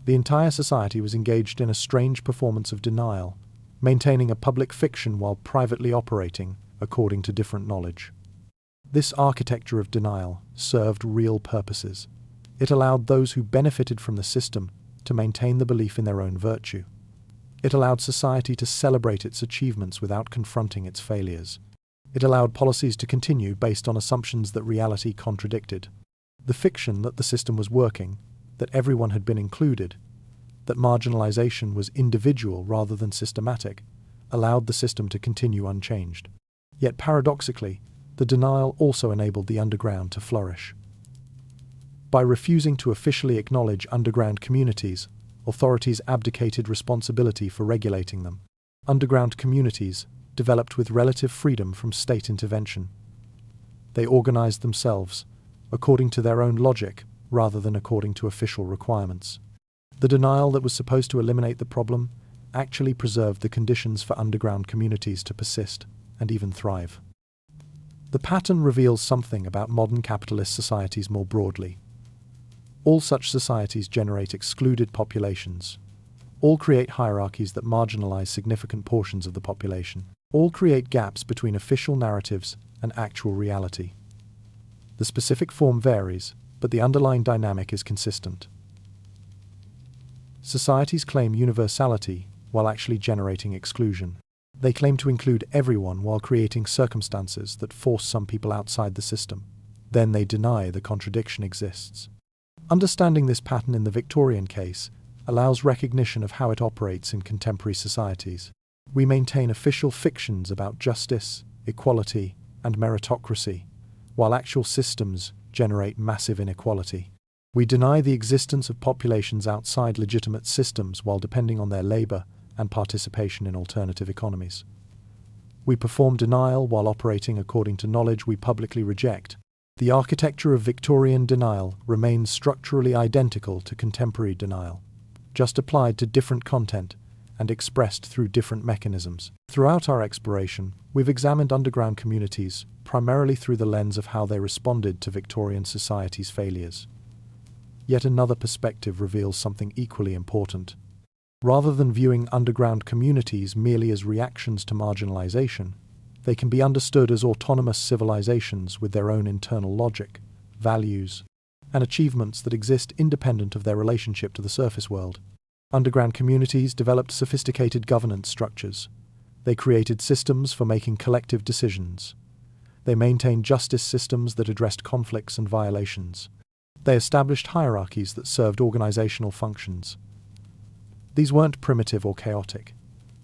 The entire society was engaged in a strange performance of denial, maintaining a public fiction while privately operating according to different knowledge. This architecture of denial served real purposes. It allowed those who benefited from the system to maintain the belief in their own virtue. It allowed society to celebrate its achievements without confronting its failures. It allowed policies to continue based on assumptions that reality contradicted. The fiction that the system was working, that everyone had been included, that marginalization was individual rather than systematic, allowed the system to continue unchanged. Yet paradoxically, the denial also enabled the underground to flourish. By refusing to officially acknowledge underground communities, authorities abdicated responsibility for regulating them. Underground communities developed with relative freedom from state intervention. They organized themselves according to their own logic rather than according to official requirements. The denial that was supposed to eliminate the problem actually preserved the conditions for underground communities to persist and even thrive. The pattern reveals something about modern capitalist societies more broadly. All such societies generate excluded populations. All create hierarchies that marginalize significant portions of the population. All create gaps between official narratives and actual reality. The specific form varies, but the underlying dynamic is consistent. Societies claim universality while actually generating exclusion. They claim to include everyone while creating circumstances that force some people outside the system. Then they deny the contradiction exists. Understanding this pattern in the Victorian case allows recognition of how it operates in contemporary societies. We maintain official fictions about justice, equality, and meritocracy, while actual systems generate massive inequality. We deny the existence of populations outside legitimate systems while depending on their labor and participation in alternative economies. We perform denial while operating according to knowledge we publicly reject. The architecture of Victorian denial remains structurally identical to contemporary denial, just applied to different content and expressed through different mechanisms. Throughout our exploration, we've examined underground communities primarily through the lens of how they responded to Victorian society's failures. Yet another perspective reveals something equally important. Rather than viewing underground communities merely as reactions to marginalization, they can be understood as autonomous civilizations with their own internal logic, values, and achievements that exist independent of their relationship to the surface world. Underground communities developed sophisticated governance structures. They created systems for making collective decisions. They maintained justice systems that addressed conflicts and violations. They established hierarchies that served organizational functions. These weren't primitive or chaotic.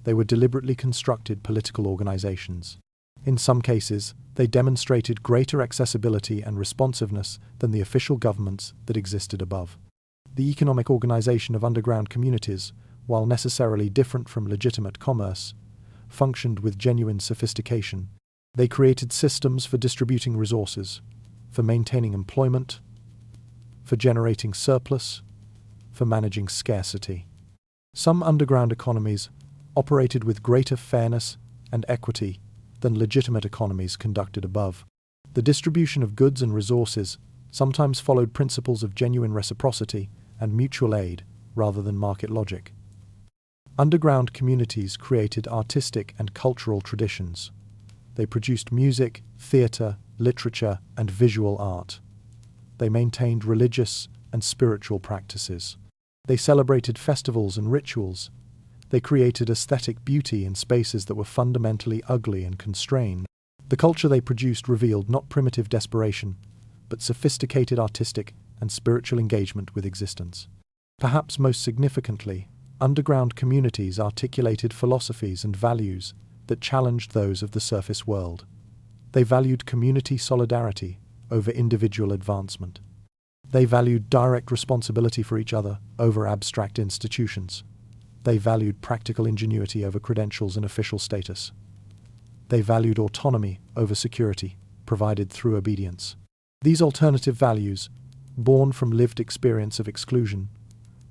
They were deliberately constructed political organizations. In some cases, they demonstrated greater accessibility and responsiveness than the official governments that existed above. The economic organization of underground communities, while necessarily different from legitimate commerce, functioned with genuine sophistication. They created systems for distributing resources, for maintaining employment, for generating surplus, for managing scarcity. Some underground economies operated with greater fairness and equity than legitimate economies conducted above. The distribution of goods and resources sometimes followed principles of genuine reciprocity and mutual aid rather than market logic. Underground communities created artistic and cultural traditions. They produced music, theatre, literature, and visual art. They maintained religious and spiritual practices. They celebrated festivals and rituals. They created aesthetic beauty in spaces that were fundamentally ugly and constrained. The culture they produced revealed not primitive desperation, but sophisticated artistic and spiritual engagement with existence. Perhaps most significantly, underground communities articulated philosophies and values that challenged those of the surface world. They valued community solidarity over individual advancement. They valued direct responsibility for each other over abstract institutions. They valued practical ingenuity over credentials and official status. They valued autonomy over security, provided through obedience. These alternative values, born from lived experience of exclusion,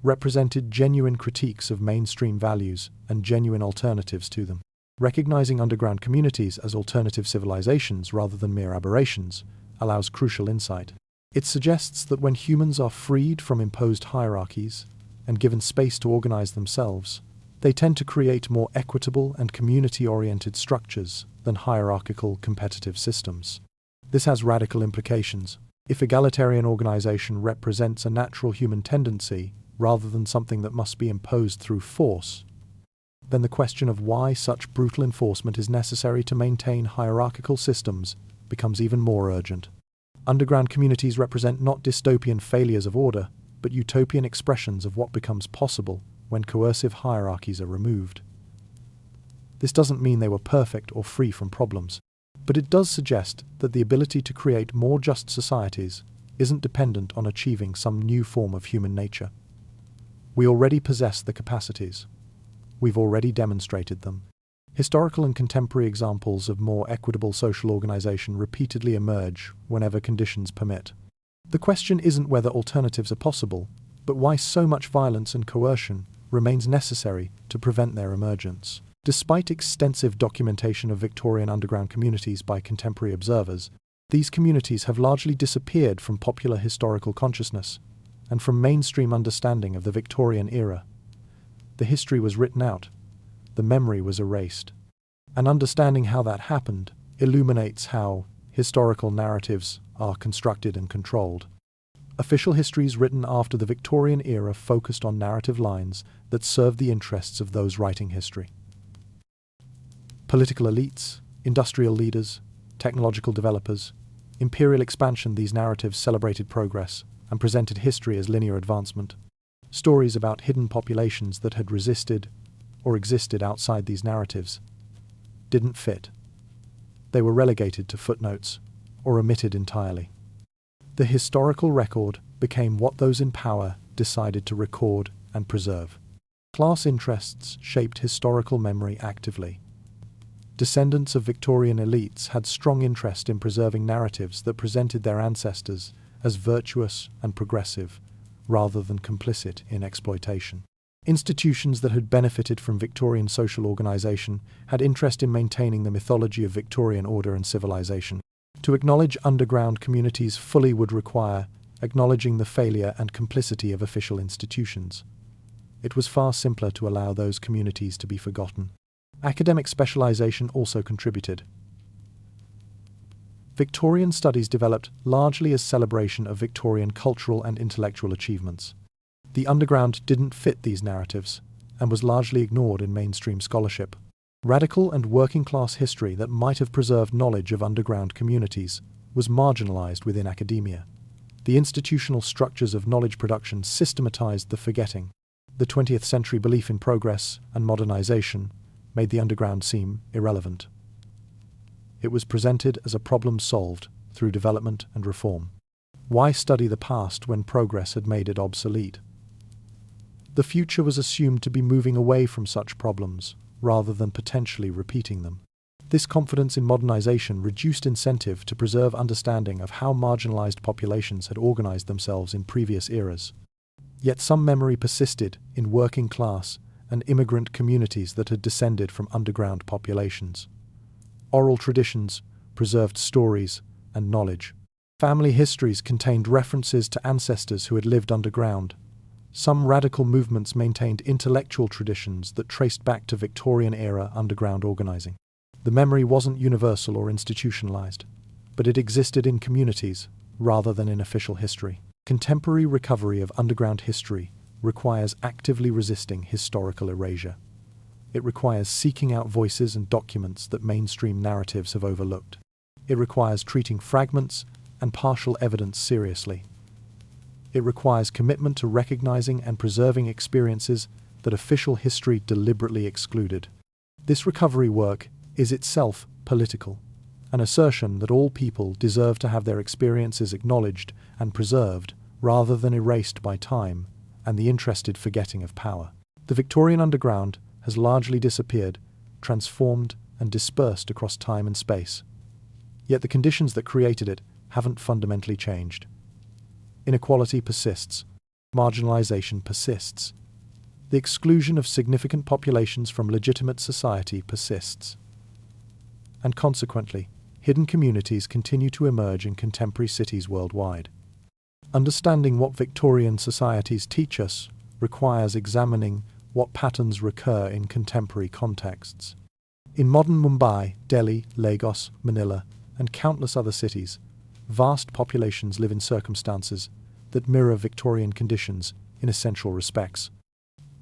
represented genuine critiques of mainstream values and genuine alternatives to them. Recognizing underground communities as alternative civilizations rather than mere aberrations allows crucial insight. It suggests that when humans are freed from imposed hierarchies and given space to organize themselves, they tend to create more equitable and community-oriented structures than hierarchical competitive systems. This has radical implications. If egalitarian organization represents a natural human tendency rather than something that must be imposed through force, then the question of why such brutal enforcement is necessary to maintain hierarchical systems becomes even more urgent. Underground communities represent not dystopian failures of order, but utopian expressions of what becomes possible when coercive hierarchies are removed. This doesn't mean they were perfect or free from problems, but it does suggest that the ability to create more just societies isn't dependent on achieving some new form of human nature. We already possess the capacities. We've already demonstrated them. Historical and contemporary examples of more equitable social organization repeatedly emerge whenever conditions permit. The question isn't whether alternatives are possible, but why so much violence and coercion remains necessary to prevent their emergence. Despite extensive documentation of Victorian underground communities by contemporary observers, these communities have largely disappeared from popular historical consciousness and from mainstream understanding of the Victorian era. The history was written out. The memory was erased. And understanding how that happened illuminates how historical narratives are constructed and controlled. Official histories written after the Victorian era focused on narrative lines that served the interests of those writing history. Political elites, industrial leaders, technological developers, imperial expansion, these narratives celebrated progress and presented history as linear advancement. Stories about hidden populations that had resisted or existed outside these narratives didn't fit. They were relegated to footnotes or omitted entirely. The historical record became what those in power decided to record and preserve. Class interests shaped historical memory actively. Descendants of Victorian elites had strong interest in preserving narratives that presented their ancestors as virtuous and progressive, rather than complicit in exploitation. Institutions that had benefited from Victorian social organisation had interest in maintaining the mythology of Victorian order and civilization. To acknowledge underground communities fully would require acknowledging the failure and complicity of official institutions. It was far simpler to allow those communities to be forgotten. Academic specialization also contributed. Victorian studies developed largely as celebration of Victorian cultural and intellectual achievements. The underground didn't fit these narratives and was largely ignored in mainstream scholarship. Radical and working-class history that might have preserved knowledge of underground communities was marginalized within academia. The institutional structures of knowledge production systematized the forgetting. The 20th century belief in progress and modernization made the underground seem irrelevant. It was presented as a problem solved through development and reform. Why study the past when progress had made it obsolete? The future was assumed to be moving away from such problems, rather than potentially repeating them. This confidence in modernization reduced incentive to preserve understanding of how marginalized populations had organized themselves in previous eras. Yet some memory persisted in working class and immigrant communities that had descended from underground populations. Oral traditions preserved stories and knowledge. Family histories contained references to ancestors who had lived underground. Some radical movements maintained intellectual traditions that traced back to Victorian-era underground organizing. The memory wasn't universal or institutionalized, but it existed in communities rather than in official history. Contemporary recovery of underground history requires actively resisting historical erasure. It requires seeking out voices and documents that mainstream narratives have overlooked. It requires treating fragments and partial evidence seriously. It requires commitment to recognizing and preserving experiences that official history deliberately excluded. This recovery work is itself political, an assertion that all people deserve to have their experiences acknowledged and preserved rather than erased by time and the interested forgetting of power. The Victorian underground has largely disappeared, transformed and dispersed across time and space. Yet the conditions that created it haven't fundamentally changed. Inequality persists. Marginalization persists. The exclusion of significant populations from legitimate society persists. And consequently, hidden communities continue to emerge in contemporary cities worldwide. Understanding what Victorian societies teach us requires examining what patterns recur in contemporary contexts. In modern Mumbai, Delhi, Lagos, Manila, and countless other cities, vast populations live in circumstances that mirror Victorian conditions in essential respects.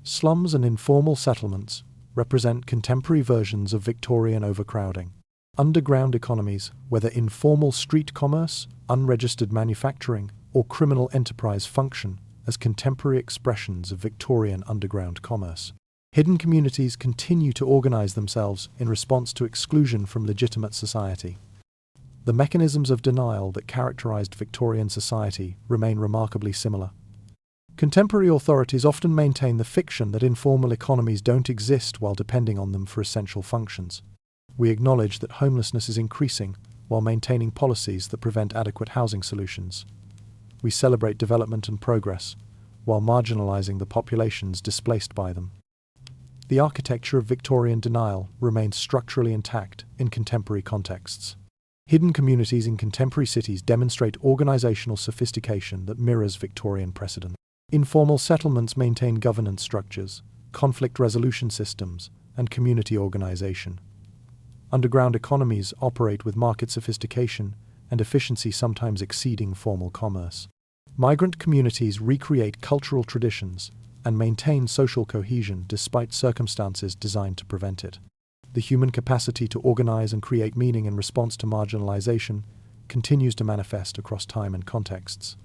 Slums and informal settlements represent contemporary versions of Victorian overcrowding. Underground economies, whether informal street commerce, unregistered manufacturing, or criminal enterprise, function as contemporary expressions of Victorian underground commerce. Hidden communities continue to organize themselves in response to exclusion from legitimate society. The mechanisms of denial that characterized Victorian society remain remarkably similar. Contemporary authorities often maintain the fiction that informal economies don't exist while depending on them for essential functions. We acknowledge that homelessness is increasing while maintaining policies that prevent adequate housing solutions. We celebrate development and progress while marginalizing the populations displaced by them. The architecture of Victorian denial remains structurally intact in contemporary contexts. Hidden communities in contemporary cities demonstrate organizational sophistication that mirrors Victorian precedent. Informal settlements maintain governance structures, conflict resolution systems, and community organization. Underground economies operate with market sophistication and efficiency sometimes exceeding formal commerce. Migrant communities recreate cultural traditions and maintain social cohesion despite circumstances designed to prevent it. The human capacity to organize and create meaning in response to marginalization continues to manifest across time and contexts.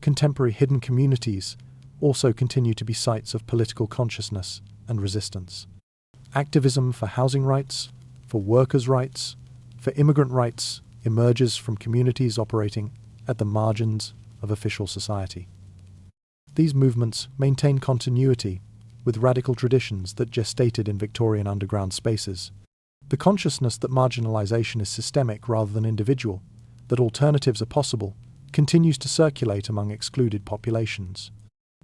Contemporary hidden communities also continue to be sites of political consciousness and resistance. Activism for housing rights, for workers' rights, for immigrant rights emerges from communities operating at the margins of official society. These movements maintain continuity with radical traditions that gestated in Victorian underground spaces. The consciousness that marginalization is systemic rather than individual, that alternatives are possible, continues to circulate among excluded populations.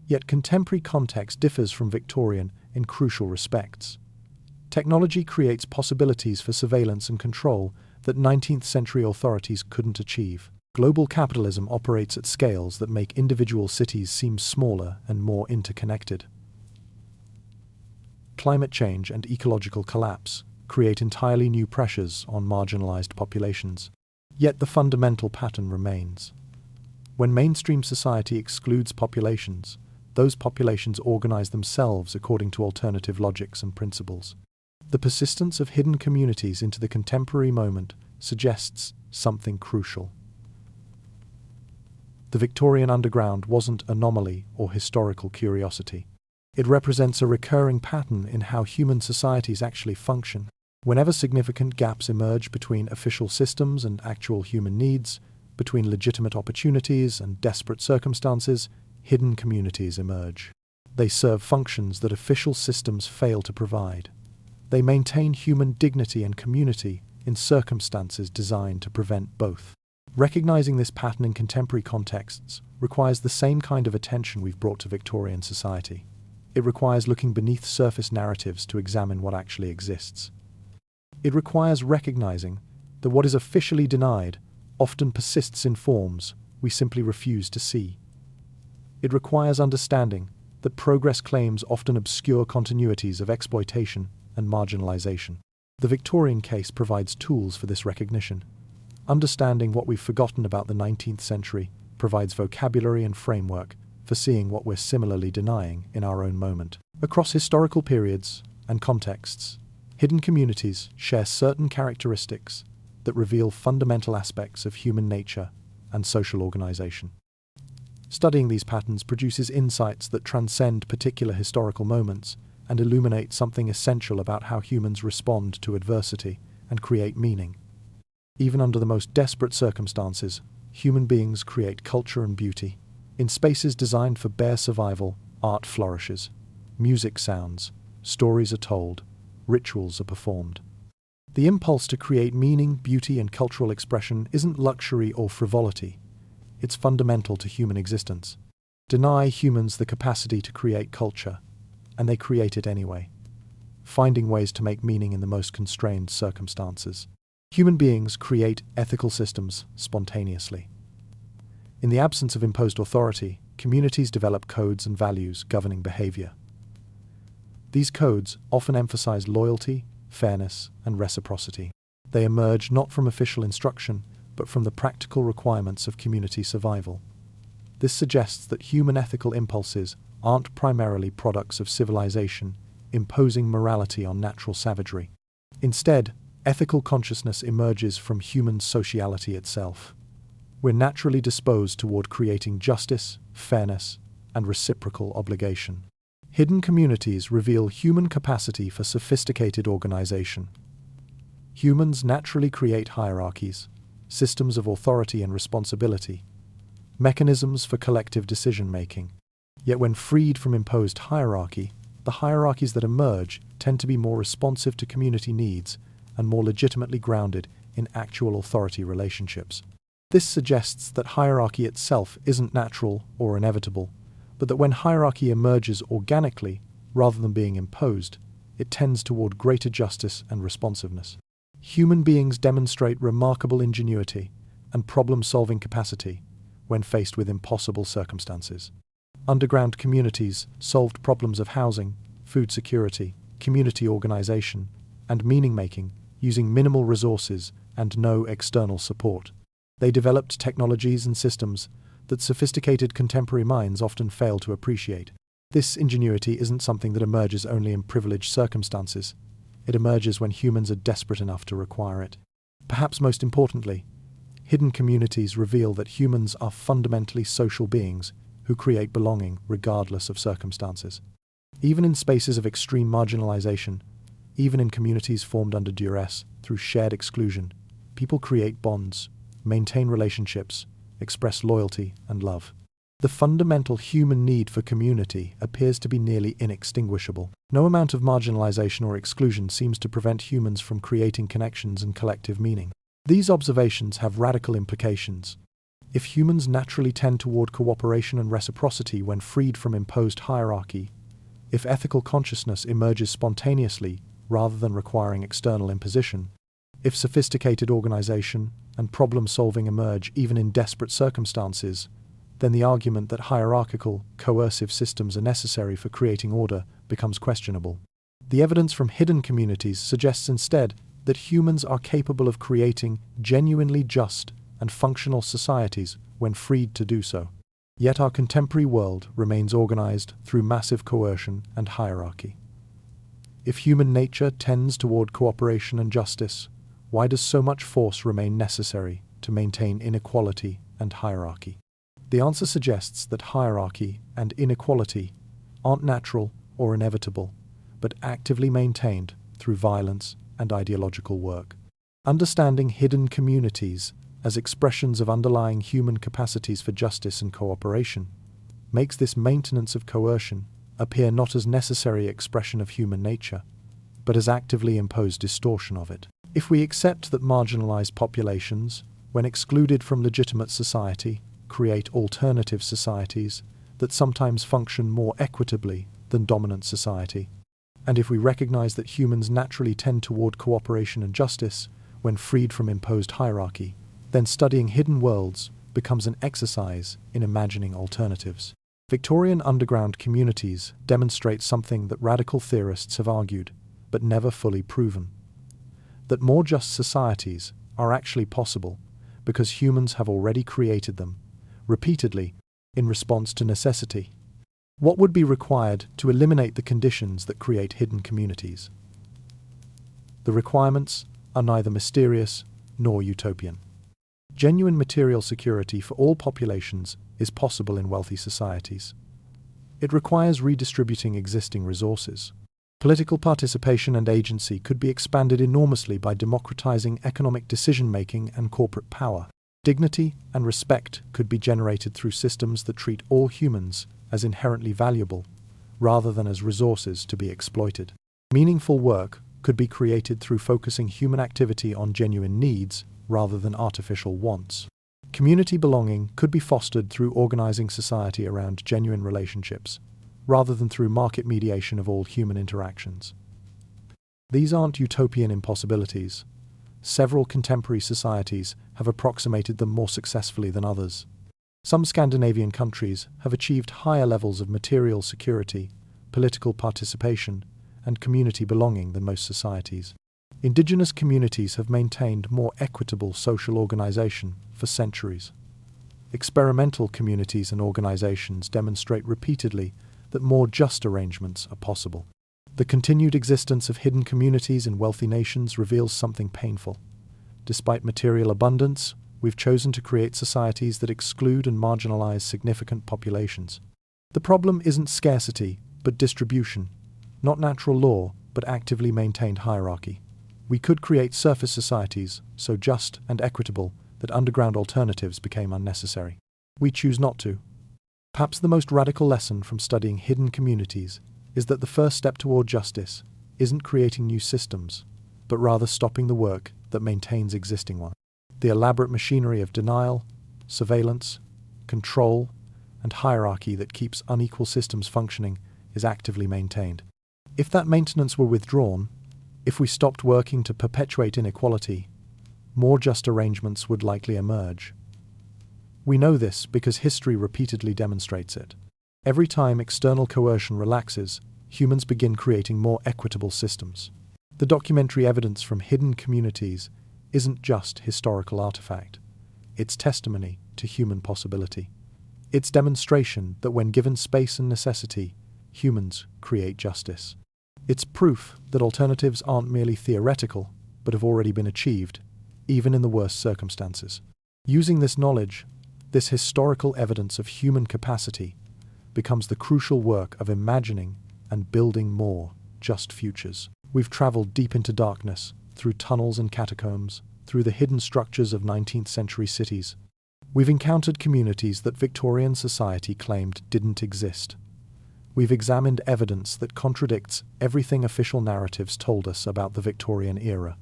Yet contemporary context differs from Victorian in crucial respects. Technology creates possibilities for surveillance and control that 19th century authorities couldn't achieve. Global capitalism operates at scales that make individual cities seem smaller and more interconnected. Climate change and ecological collapse create entirely new pressures on marginalized populations. Yet the fundamental pattern remains. When mainstream society excludes populations, those populations organize themselves according to alternative logics and principles. The persistence of hidden communities into the contemporary moment suggests something crucial. The Victorian underground wasn't anomaly or historical curiosity. It represents a recurring pattern in how human societies actually function. Whenever significant gaps emerge between official systems and actual human needs, between legitimate opportunities and desperate circumstances, hidden communities emerge. They serve functions that official systems fail to provide. They maintain human dignity and community in circumstances designed to prevent both. Recognizing this pattern in contemporary contexts requires the same kind of attention we've brought to Victorian society. It requires looking beneath surface narratives to examine what actually exists. It requires recognizing that what is officially denied often persists in forms we simply refuse to see. It requires understanding that progress claims often obscure continuities of exploitation and marginalization. The Victorian case provides tools for this recognition. Understanding what we've forgotten about the 19th century provides vocabulary and framework for seeing what we're similarly denying in our own moment. Across historical periods and contexts, hidden communities share certain characteristics that reveal fundamental aspects of human nature and social organization. Studying these patterns produces insights that transcend particular historical moments and illuminate something essential about how humans respond to adversity and create meaning. Even under the most desperate circumstances, human beings create culture and beauty. In spaces designed for bare survival, art flourishes. Music sounds, stories are told, rituals are performed. The impulse to create meaning, beauty, and cultural expression isn't luxury or frivolity. It's fundamental to human existence. Deny humans the capacity to create culture, and they create it anyway, finding ways to make meaning in the most constrained circumstances. Human beings create ethical systems spontaneously. In the absence of imposed authority, communities develop codes and values governing behavior. These codes often emphasize loyalty, fairness, and reciprocity. They emerge not from official instruction, but from the practical requirements of community survival. This suggests that human ethical impulses aren't primarily products of civilization, imposing morality on natural savagery. Instead, ethical consciousness emerges from human sociality itself. We're naturally disposed toward creating justice, fairness, and reciprocal obligation. Hidden communities reveal human capacity for sophisticated organization. Humans naturally create hierarchies, systems of authority and responsibility, mechanisms for collective decision-making. Yet when freed from imposed hierarchy, the hierarchies that emerge tend to be more responsive to community needs and more legitimately grounded in actual authority relationships. This suggests that hierarchy itself isn't natural or inevitable, but that when hierarchy emerges organically, rather than being imposed, it tends toward greater justice and responsiveness. Human beings demonstrate remarkable ingenuity and problem-solving capacity when faced with impossible circumstances. Underground communities solved problems of housing, food security, community organization, and meaning-making using minimal resources and no external support. They developed technologies and systems that sophisticated contemporary minds often fail to appreciate. This ingenuity isn't something that emerges only in privileged circumstances. It emerges when humans are desperate enough to require it. Perhaps most importantly, hidden communities reveal that humans are fundamentally social beings who create belonging regardless of circumstances. Even in spaces of extreme marginalization, even in communities formed under duress through shared exclusion, people create bonds, maintain relationships, express loyalty and love. The fundamental human need for community appears to be nearly inextinguishable. No amount of marginalization or exclusion seems to prevent humans from creating connections and collective meaning. These observations have radical implications. If humans naturally tend toward cooperation and reciprocity when freed from imposed hierarchy, if ethical consciousness emerges spontaneously rather than requiring external imposition, if sophisticated organization and problem-solving emerge even in desperate circumstances, then the argument that hierarchical, coercive systems are necessary for creating order becomes questionable. The evidence from hidden communities suggests instead that humans are capable of creating genuinely just and functional societies when freed to do so. Yet our contemporary world remains organized through massive coercion and hierarchy. If human nature tends toward cooperation and justice, why does so much force remain necessary to maintain inequality and hierarchy? The answer suggests that hierarchy and inequality aren't natural or inevitable, but actively maintained through violence and ideological work. Understanding hidden communities as expressions of underlying human capacities for justice and cooperation makes this maintenance of coercion appear not as necessary expression of human nature, but as actively imposed distortion of it. If we accept that marginalized populations, when excluded from legitimate society, create alternative societies that sometimes function more equitably than dominant society, and if we recognize that humans naturally tend toward cooperation and justice when freed from imposed hierarchy, then studying hidden worlds becomes an exercise in imagining alternatives. Victorian underground communities demonstrate something that radical theorists have argued, but never fully proven: that more just societies are actually possible because humans have already created them, repeatedly, in response to necessity. What would be required to eliminate the conditions that create hidden communities? The requirements are neither mysterious nor utopian. Genuine material security for all populations is possible in wealthy societies. It requires redistributing existing resources. Political participation and agency could be expanded enormously by democratizing economic decision-making and corporate power. Dignity and respect could be generated through systems that treat all humans as inherently valuable, rather than as resources to be exploited. Meaningful work could be created through focusing human activity on genuine needs rather than artificial wants. Community belonging could be fostered through organizing society around genuine relationships, rather than through market mediation of all human interactions. These aren't utopian impossibilities. Several contemporary societies have approximated them more successfully than others. Some Scandinavian countries have achieved higher levels of material security, political participation, and community belonging than most societies. Indigenous communities have maintained more equitable social organization for centuries. Experimental communities and organizations demonstrate repeatedly that more just arrangements are possible. The continued existence of hidden communities in wealthy nations reveals something painful. Despite material abundance, we've chosen to create societies that exclude and marginalize significant populations. The problem isn't scarcity, but distribution, not natural law, but actively maintained hierarchy. We could create surface societies so just and equitable that underground alternatives became unnecessary. We choose not to. Perhaps the most radical lesson from studying hidden communities is that the first step toward justice isn't creating new systems, but rather stopping the work that maintains existing ones. The elaborate machinery of denial, surveillance, control, and hierarchy that keeps unequal systems functioning is actively maintained. If that maintenance were withdrawn, if we stopped working to perpetuate inequality, more just arrangements would likely emerge. We know this because history repeatedly demonstrates it. Every time external coercion relaxes, humans begin creating more equitable systems. The documentary evidence from hidden communities isn't just historical artifact. It's testimony to human possibility. It's demonstration that when given space and necessity, humans create justice. It's proof that alternatives aren't merely theoretical, but have already been achieved, even in the worst circumstances. Using this knowledge, this historical evidence of human capacity, becomes the crucial work of imagining and building more just futures. We've traveled deep into darkness, through tunnels and catacombs, through the hidden structures of 19th century cities. We've encountered communities that Victorian society claimed didn't exist. We've examined evidence that contradicts everything official narratives told us about the Victorian era.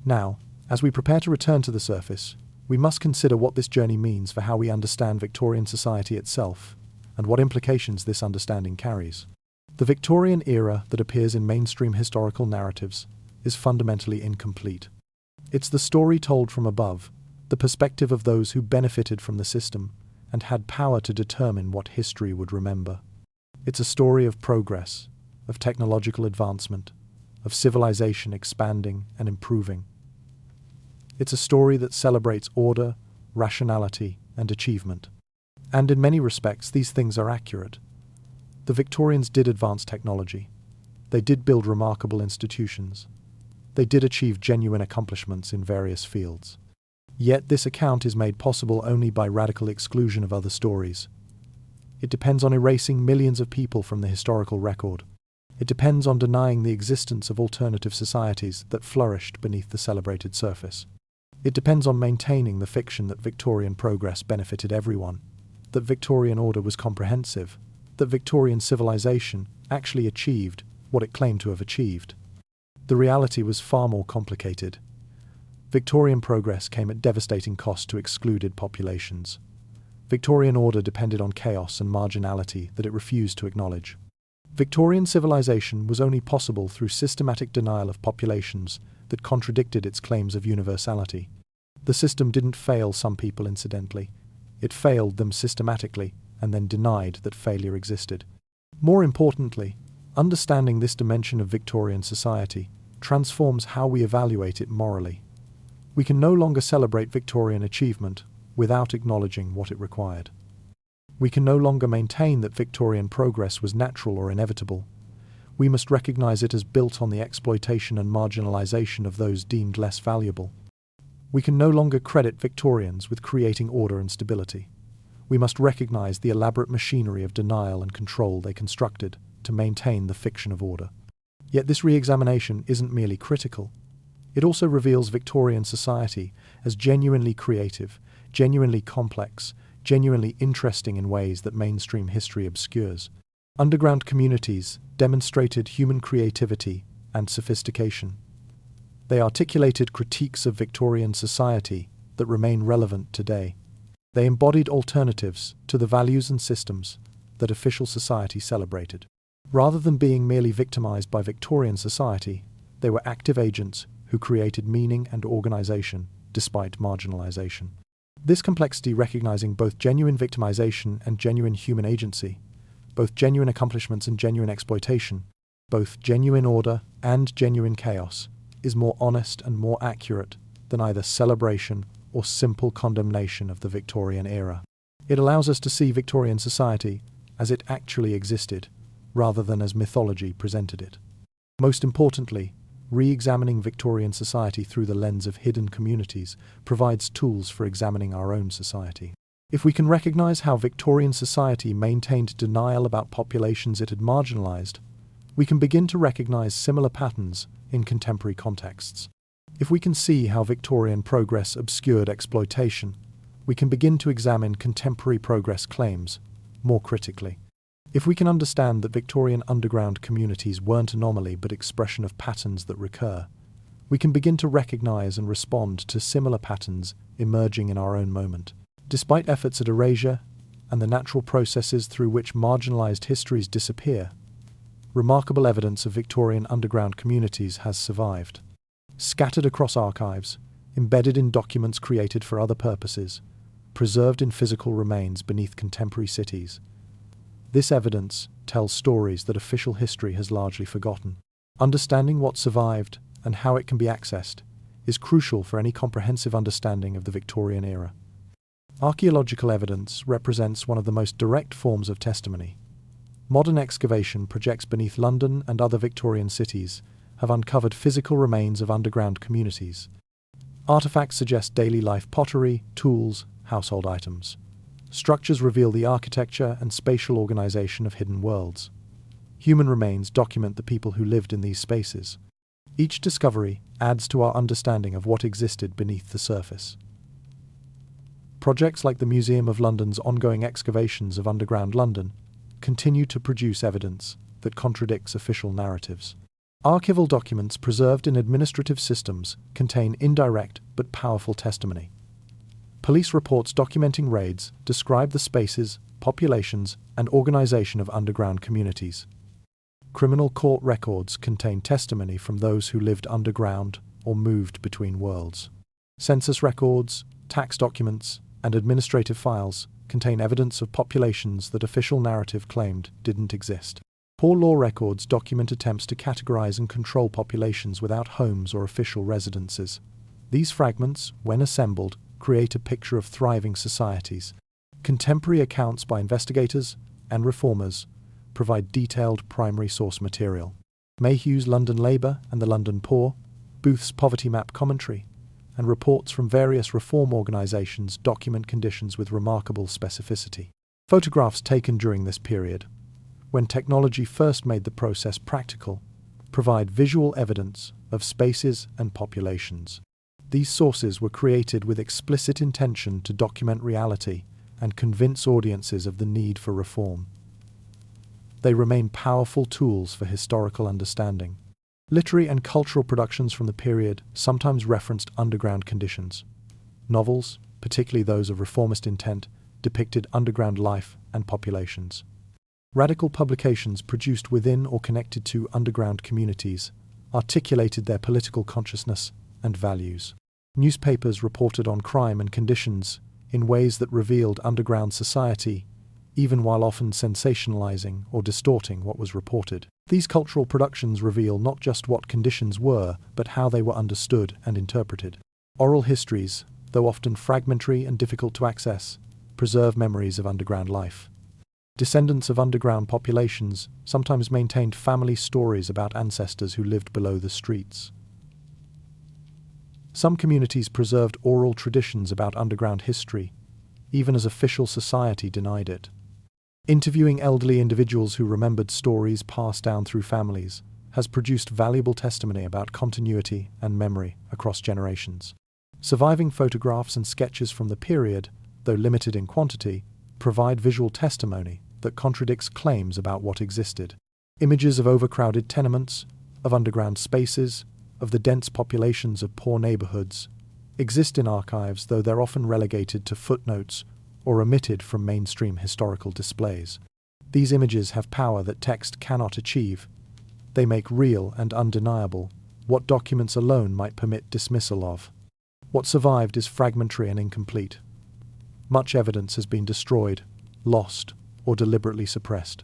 Now, as we prepare to return to the surface, we must consider what this journey means for how we understand Victorian society itself, and what implications this understanding carries. The Victorian era that appears in mainstream historical narratives is fundamentally incomplete. It's the story told from above, the perspective of those who benefited from the system and had power to determine what history would remember. It's a story of progress, of technological advancement, of civilization expanding and improving. It's a story that celebrates order, rationality, and achievement. And in many respects, these things are accurate. The Victorians did advance technology. They did build remarkable institutions. They did achieve genuine accomplishments in various fields. Yet this account is made possible only by radical exclusion of other stories. It depends on erasing millions of people from the historical record. It depends on denying the existence of alternative societies that flourished beneath the celebrated surface. It depends on maintaining the fiction that Victorian progress benefited everyone, that Victorian order was comprehensive, that Victorian civilization actually achieved what it claimed to have achieved. The reality was far more complicated. Victorian progress came at devastating cost to excluded populations. Victorian order depended on chaos and marginality that it refused to acknowledge. Victorian civilization was only possible through systematic denial of populations that contradicted its claims of universality. The system didn't fail some people incidentally. It failed them systematically and then denied that failure existed. More importantly, understanding this dimension of Victorian society transforms how we evaluate it morally. We can no longer celebrate Victorian achievement without acknowledging what it required. We can no longer maintain that Victorian progress was natural or inevitable. We must recognize it as built on the exploitation and marginalization of those deemed less valuable. We can no longer credit Victorians with creating order and stability. We must recognize the elaborate machinery of denial and control they constructed to maintain the fiction of order. Yet this re-examination isn't merely critical. It also reveals Victorian society as genuinely creative, genuinely complex, genuinely interesting in ways that mainstream history obscures. Underground communities demonstrated human creativity and sophistication. They articulated critiques of Victorian society that remain relevant today. They embodied alternatives to the values and systems that official society celebrated. Rather than being merely victimized by Victorian society, they were active agents who created meaning and organization despite marginalization. This complexity, recognizing both genuine victimization and genuine human agency, both genuine accomplishments and genuine exploitation, both genuine order and genuine chaos, is more honest and more accurate than either celebration or simple condemnation of the Victorian era. It allows us to see Victorian society as it actually existed, rather than as mythology presented it. Most importantly, re-examining Victorian society through the lens of hidden communities provides tools for examining our own society. If we can recognize how Victorian society maintained denial about populations it had marginalized, we can begin to recognize similar patterns in contemporary contexts. If we can see how Victorian progress obscured exploitation, we can begin to examine contemporary progress claims more critically. If we can understand that Victorian underground communities weren't anomaly but expression of patterns that recur, we can begin to recognize and respond to similar patterns emerging in our own moment. Despite efforts at erasure and the natural processes through which marginalized histories disappear, remarkable evidence of Victorian underground communities has survived. Scattered across archives, embedded in documents created for other purposes, preserved in physical remains beneath contemporary cities. This evidence tells stories that official history has largely forgotten. Understanding what survived and how it can be accessed is crucial for any comprehensive understanding of the Victorian era. Archaeological evidence represents one of the most direct forms of testimony. Modern excavation projects beneath London and other Victorian cities have uncovered physical remains of underground communities. Artifacts suggest daily life pottery, tools, household items. Structures reveal the architecture and spatial organization of hidden worlds. Human remains document the people who lived in these spaces. Each discovery adds to our understanding of what existed beneath the surface. Projects like the Museum of London's ongoing excavations of underground London continue to produce evidence that contradicts official narratives. Archival documents preserved in administrative systems contain indirect but powerful testimony. Police reports documenting raids describe the spaces, populations, and organization of underground communities. Criminal court records contain testimony from those who lived underground or moved between worlds. Census records, tax documents, and administrative files contain evidence of populations that official narrative claimed didn't exist. Poor law records document attempts to categorize and control populations without homes or official residences. These fragments, when assembled, create a picture of thriving societies. Contemporary accounts by investigators and reformers provide detailed primary source material. Mayhew's London Labour and the London Poor, Booth's Poverty Map Commentary, and reports from various reform organisations document conditions with remarkable specificity. Photographs taken during this period, when technology first made the process practical, provide visual evidence of spaces and populations. These sources were created with explicit intention to document reality and convince audiences of the need for reform. They remain powerful tools for historical understanding. Literary and cultural productions from the period sometimes referenced underground conditions. Novels, particularly those of reformist intent, depicted underground life and populations. Radical publications produced within or connected to underground communities articulated their political consciousness and values. Newspapers reported on crime and conditions in ways that revealed underground society, even while often sensationalizing or distorting what was reported. These cultural productions reveal not just what conditions were, but how they were understood and interpreted. Oral histories, though often fragmentary and difficult to access, preserve memories of underground life. Descendants of underground populations sometimes maintained family stories about ancestors who lived below the streets. Some communities preserved oral traditions about underground history, even as official society denied it. Interviewing elderly individuals who remembered stories passed down through families has produced valuable testimony about continuity and memory across generations. Surviving photographs and sketches from the period, though limited in quantity, provide visual testimony that contradicts claims about what existed. Images of overcrowded tenements, of underground spaces, of the dense populations of poor neighbourhoods exist in archives, though they're often relegated to footnotes or omitted from mainstream historical displays. These images have power that text cannot achieve. They make real and undeniable what documents alone might permit dismissal of. What survived is fragmentary and incomplete. Much evidence has been destroyed, lost, or deliberately suppressed.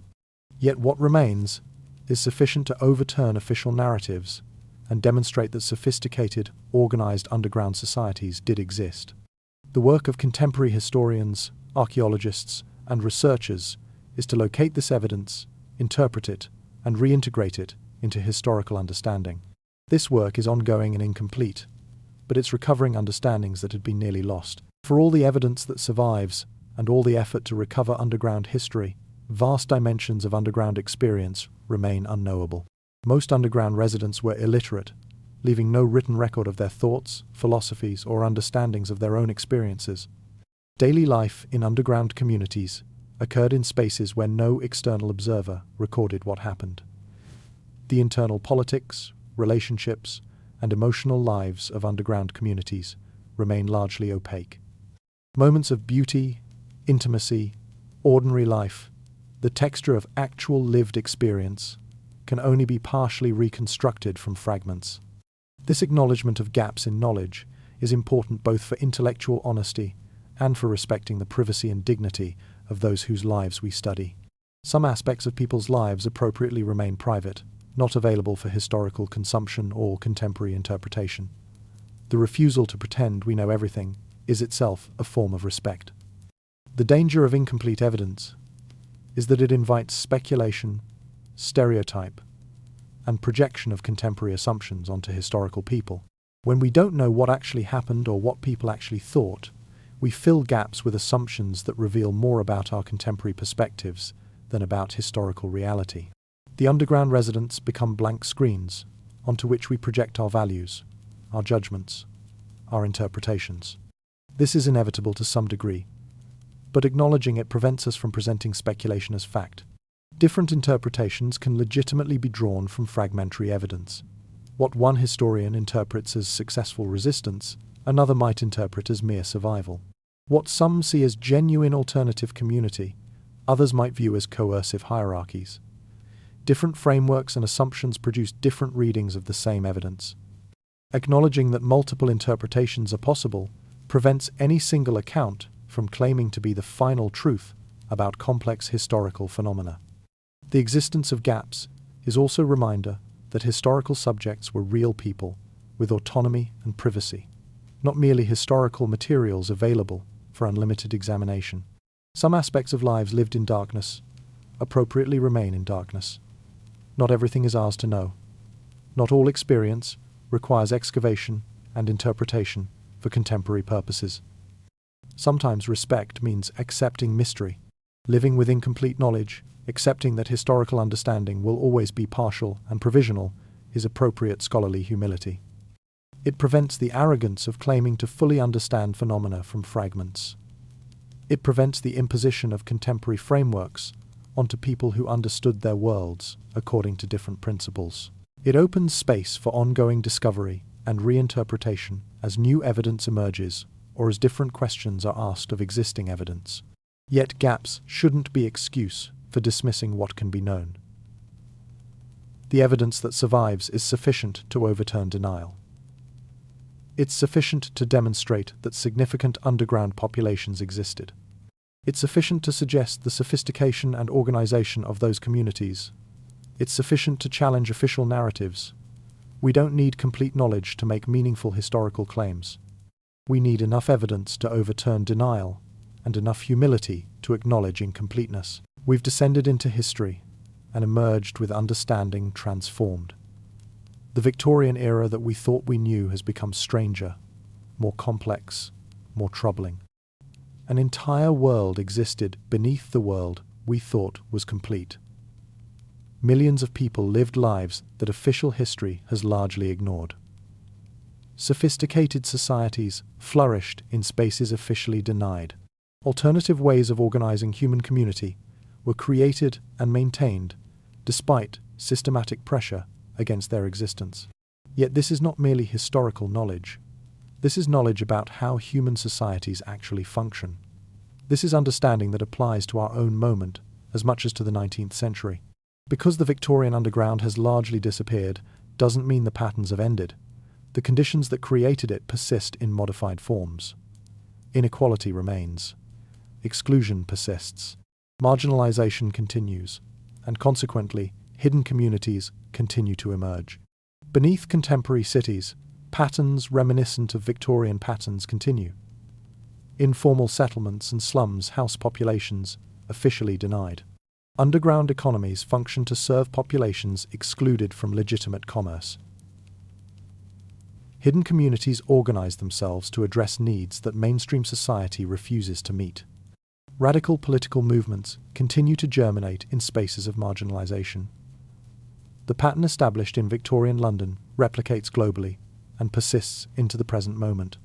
Yet what remains is sufficient to overturn official narratives and demonstrate that sophisticated, organized underground societies did exist. The work of contemporary historians, archaeologists, and researchers is to locate this evidence, interpret it, and reintegrate it into historical understanding. This work is ongoing and incomplete, but it's recovering understandings that had been nearly lost. For all the evidence that survives, and all the effort to recover underground history, vast dimensions of underground experience remain unknowable. Most underground residents were illiterate, leaving no written record of their thoughts, philosophies, or understandings of their own experiences. Daily life in underground communities occurred in spaces where no external observer recorded what happened. The internal politics, relationships, and emotional lives of underground communities remain largely opaque. Moments of beauty, intimacy, ordinary life, the texture of actual lived experience, can only be partially reconstructed from fragments. This acknowledgement of gaps in knowledge is important both for intellectual honesty and for respecting the privacy and dignity of those whose lives we study. Some aspects of people's lives appropriately remain private, not available for historical consumption or contemporary interpretation. The refusal to pretend we know everything is itself a form of respect. The danger of incomplete evidence is that it invites speculation, stereotype, and projection of contemporary assumptions onto historical people. When we don't know what actually happened or what people actually thought, we fill gaps with assumptions that reveal more about our contemporary perspectives than about historical reality. The underground residents become blank screens onto which we project our values, our judgments, our interpretations. This is inevitable to some degree, but acknowledging it prevents us from presenting speculation as fact. Different interpretations can legitimately be drawn from fragmentary evidence. What one historian interprets as successful resistance, another might interpret as mere survival. What some see as genuine alternative community, others might view as coercive hierarchies. Different frameworks and assumptions produce different readings of the same evidence. Acknowledging that multiple interpretations are possible prevents any single account from claiming to be the final truth about complex historical phenomena. The existence of gaps is also a reminder that historical subjects were real people with autonomy and privacy, not merely historical materials available for unlimited examination. Some aspects of lives lived in darkness appropriately remain in darkness. Not everything is ours to know, Not all experience requires excavation and interpretation for contemporary purposes. Sometimes respect means accepting mystery, living with incomplete knowledge, accepting that historical understanding will always be partial and provisional is appropriate scholarly humility. It prevents the arrogance of claiming to fully understand phenomena from fragments. It prevents the imposition of contemporary frameworks onto people who understood their worlds according to different principles. It opens space for ongoing discovery and reinterpretation as new evidence emerges or as different questions are asked of existing evidence. Yet gaps shouldn't be excuse for dismissing what can be known. The evidence that survives is sufficient to overturn denial. It's sufficient to demonstrate that significant underground populations existed. It's sufficient to suggest the sophistication and organization of those communities. It's sufficient to challenge official narratives. We don't need complete knowledge to make meaningful historical claims. We need enough evidence to overturn denial and enough humility to acknowledge incompleteness. We've descended into history and emerged with understanding transformed. The Victorian era that we thought we knew has become stranger, more complex, more troubling. An entire world existed beneath the world we thought was complete. Millions of people lived lives that official history has largely ignored. Sophisticated societies flourished in spaces officially denied. Alternative ways of organizing human community were created and maintained despite systematic pressure against their existence. Yet this is not merely historical knowledge. This is knowledge about how human societies actually function. This is understanding that applies to our own moment as much as to the 19th century. Because the Victorian underground has largely disappeared doesn't mean the patterns have ended. The conditions that created it persist in modified forms. Inequality remains. Exclusion persists. Marginalization continues. And consequently, hidden communities continue to emerge. Beneath contemporary cities, patterns reminiscent of Victorian patterns continue. Informal settlements and slums house populations officially denied. Underground economies function to serve populations excluded from legitimate commerce. Hidden communities organize themselves to address needs that mainstream society refuses to meet. Radical political movements continue to germinate in spaces of marginalization. The pattern established in Victorian London replicates globally and persists into the present moment.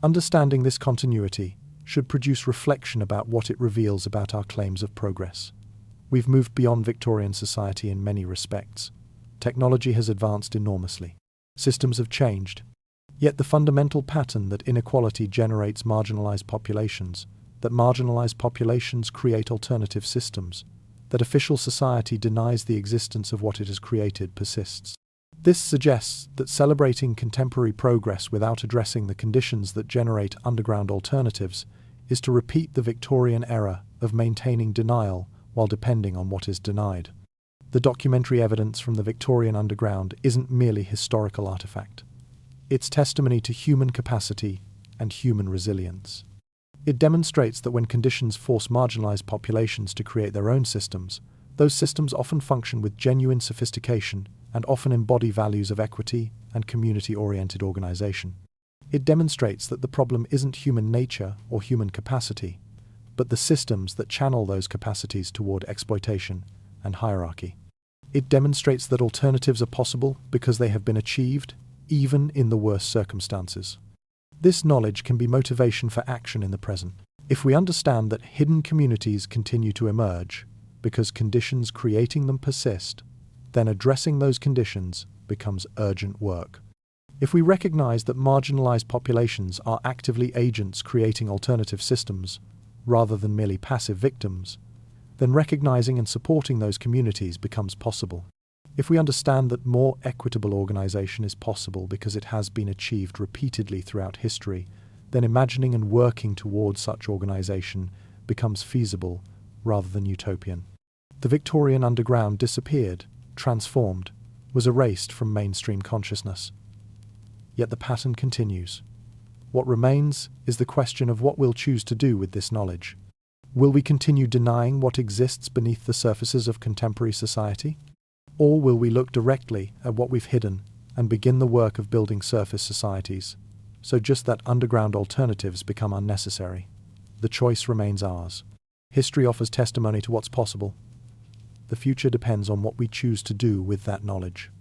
Understanding this continuity should produce reflection about what it reveals about our claims of progress. We've moved beyond Victorian society in many respects. Technology has advanced enormously. Systems have changed. Yet the fundamental pattern that inequality generates marginalized populations, that marginalized populations create alternative systems, that official society denies the existence of what it has created persists. This suggests that celebrating contemporary progress without addressing the conditions that generate underground alternatives is to repeat the Victorian era of maintaining denial while depending on what is denied. The documentary evidence from the Victorian underground isn't merely historical artifact. It's testimony to human capacity and human resilience. It demonstrates that when conditions force marginalized populations to create their own systems, those systems often function with genuine sophistication and often embody values of equity and community-oriented organization. It demonstrates that the problem isn't human nature or human capacity, but the systems that channel those capacities toward exploitation and hierarchy. It demonstrates that alternatives are possible because they have been achieved, even in the worst circumstances. This knowledge can be motivation for action in the present. If we understand that hidden communities continue to emerge because conditions creating them persist, then addressing those conditions becomes urgent work. If we recognize that marginalized populations are actively agents creating alternative systems, rather than merely passive victims, then recognizing and supporting those communities becomes possible. If we understand that more equitable organization is possible because it has been achieved repeatedly throughout history, then imagining and working towards such organization becomes feasible rather than utopian. The Victorian underground disappeared, transformed, was erased from mainstream consciousness. Yet the pattern continues. What remains is the question of what we'll choose to do with this knowledge. Will we continue denying what exists beneath the surfaces of contemporary society? Or will we look directly at what we've hidden and begin the work of building surface societies, so just that underground alternatives become unnecessary. The choice remains ours. History offers testimony to what's possible. The future depends on what we choose to do with that knowledge.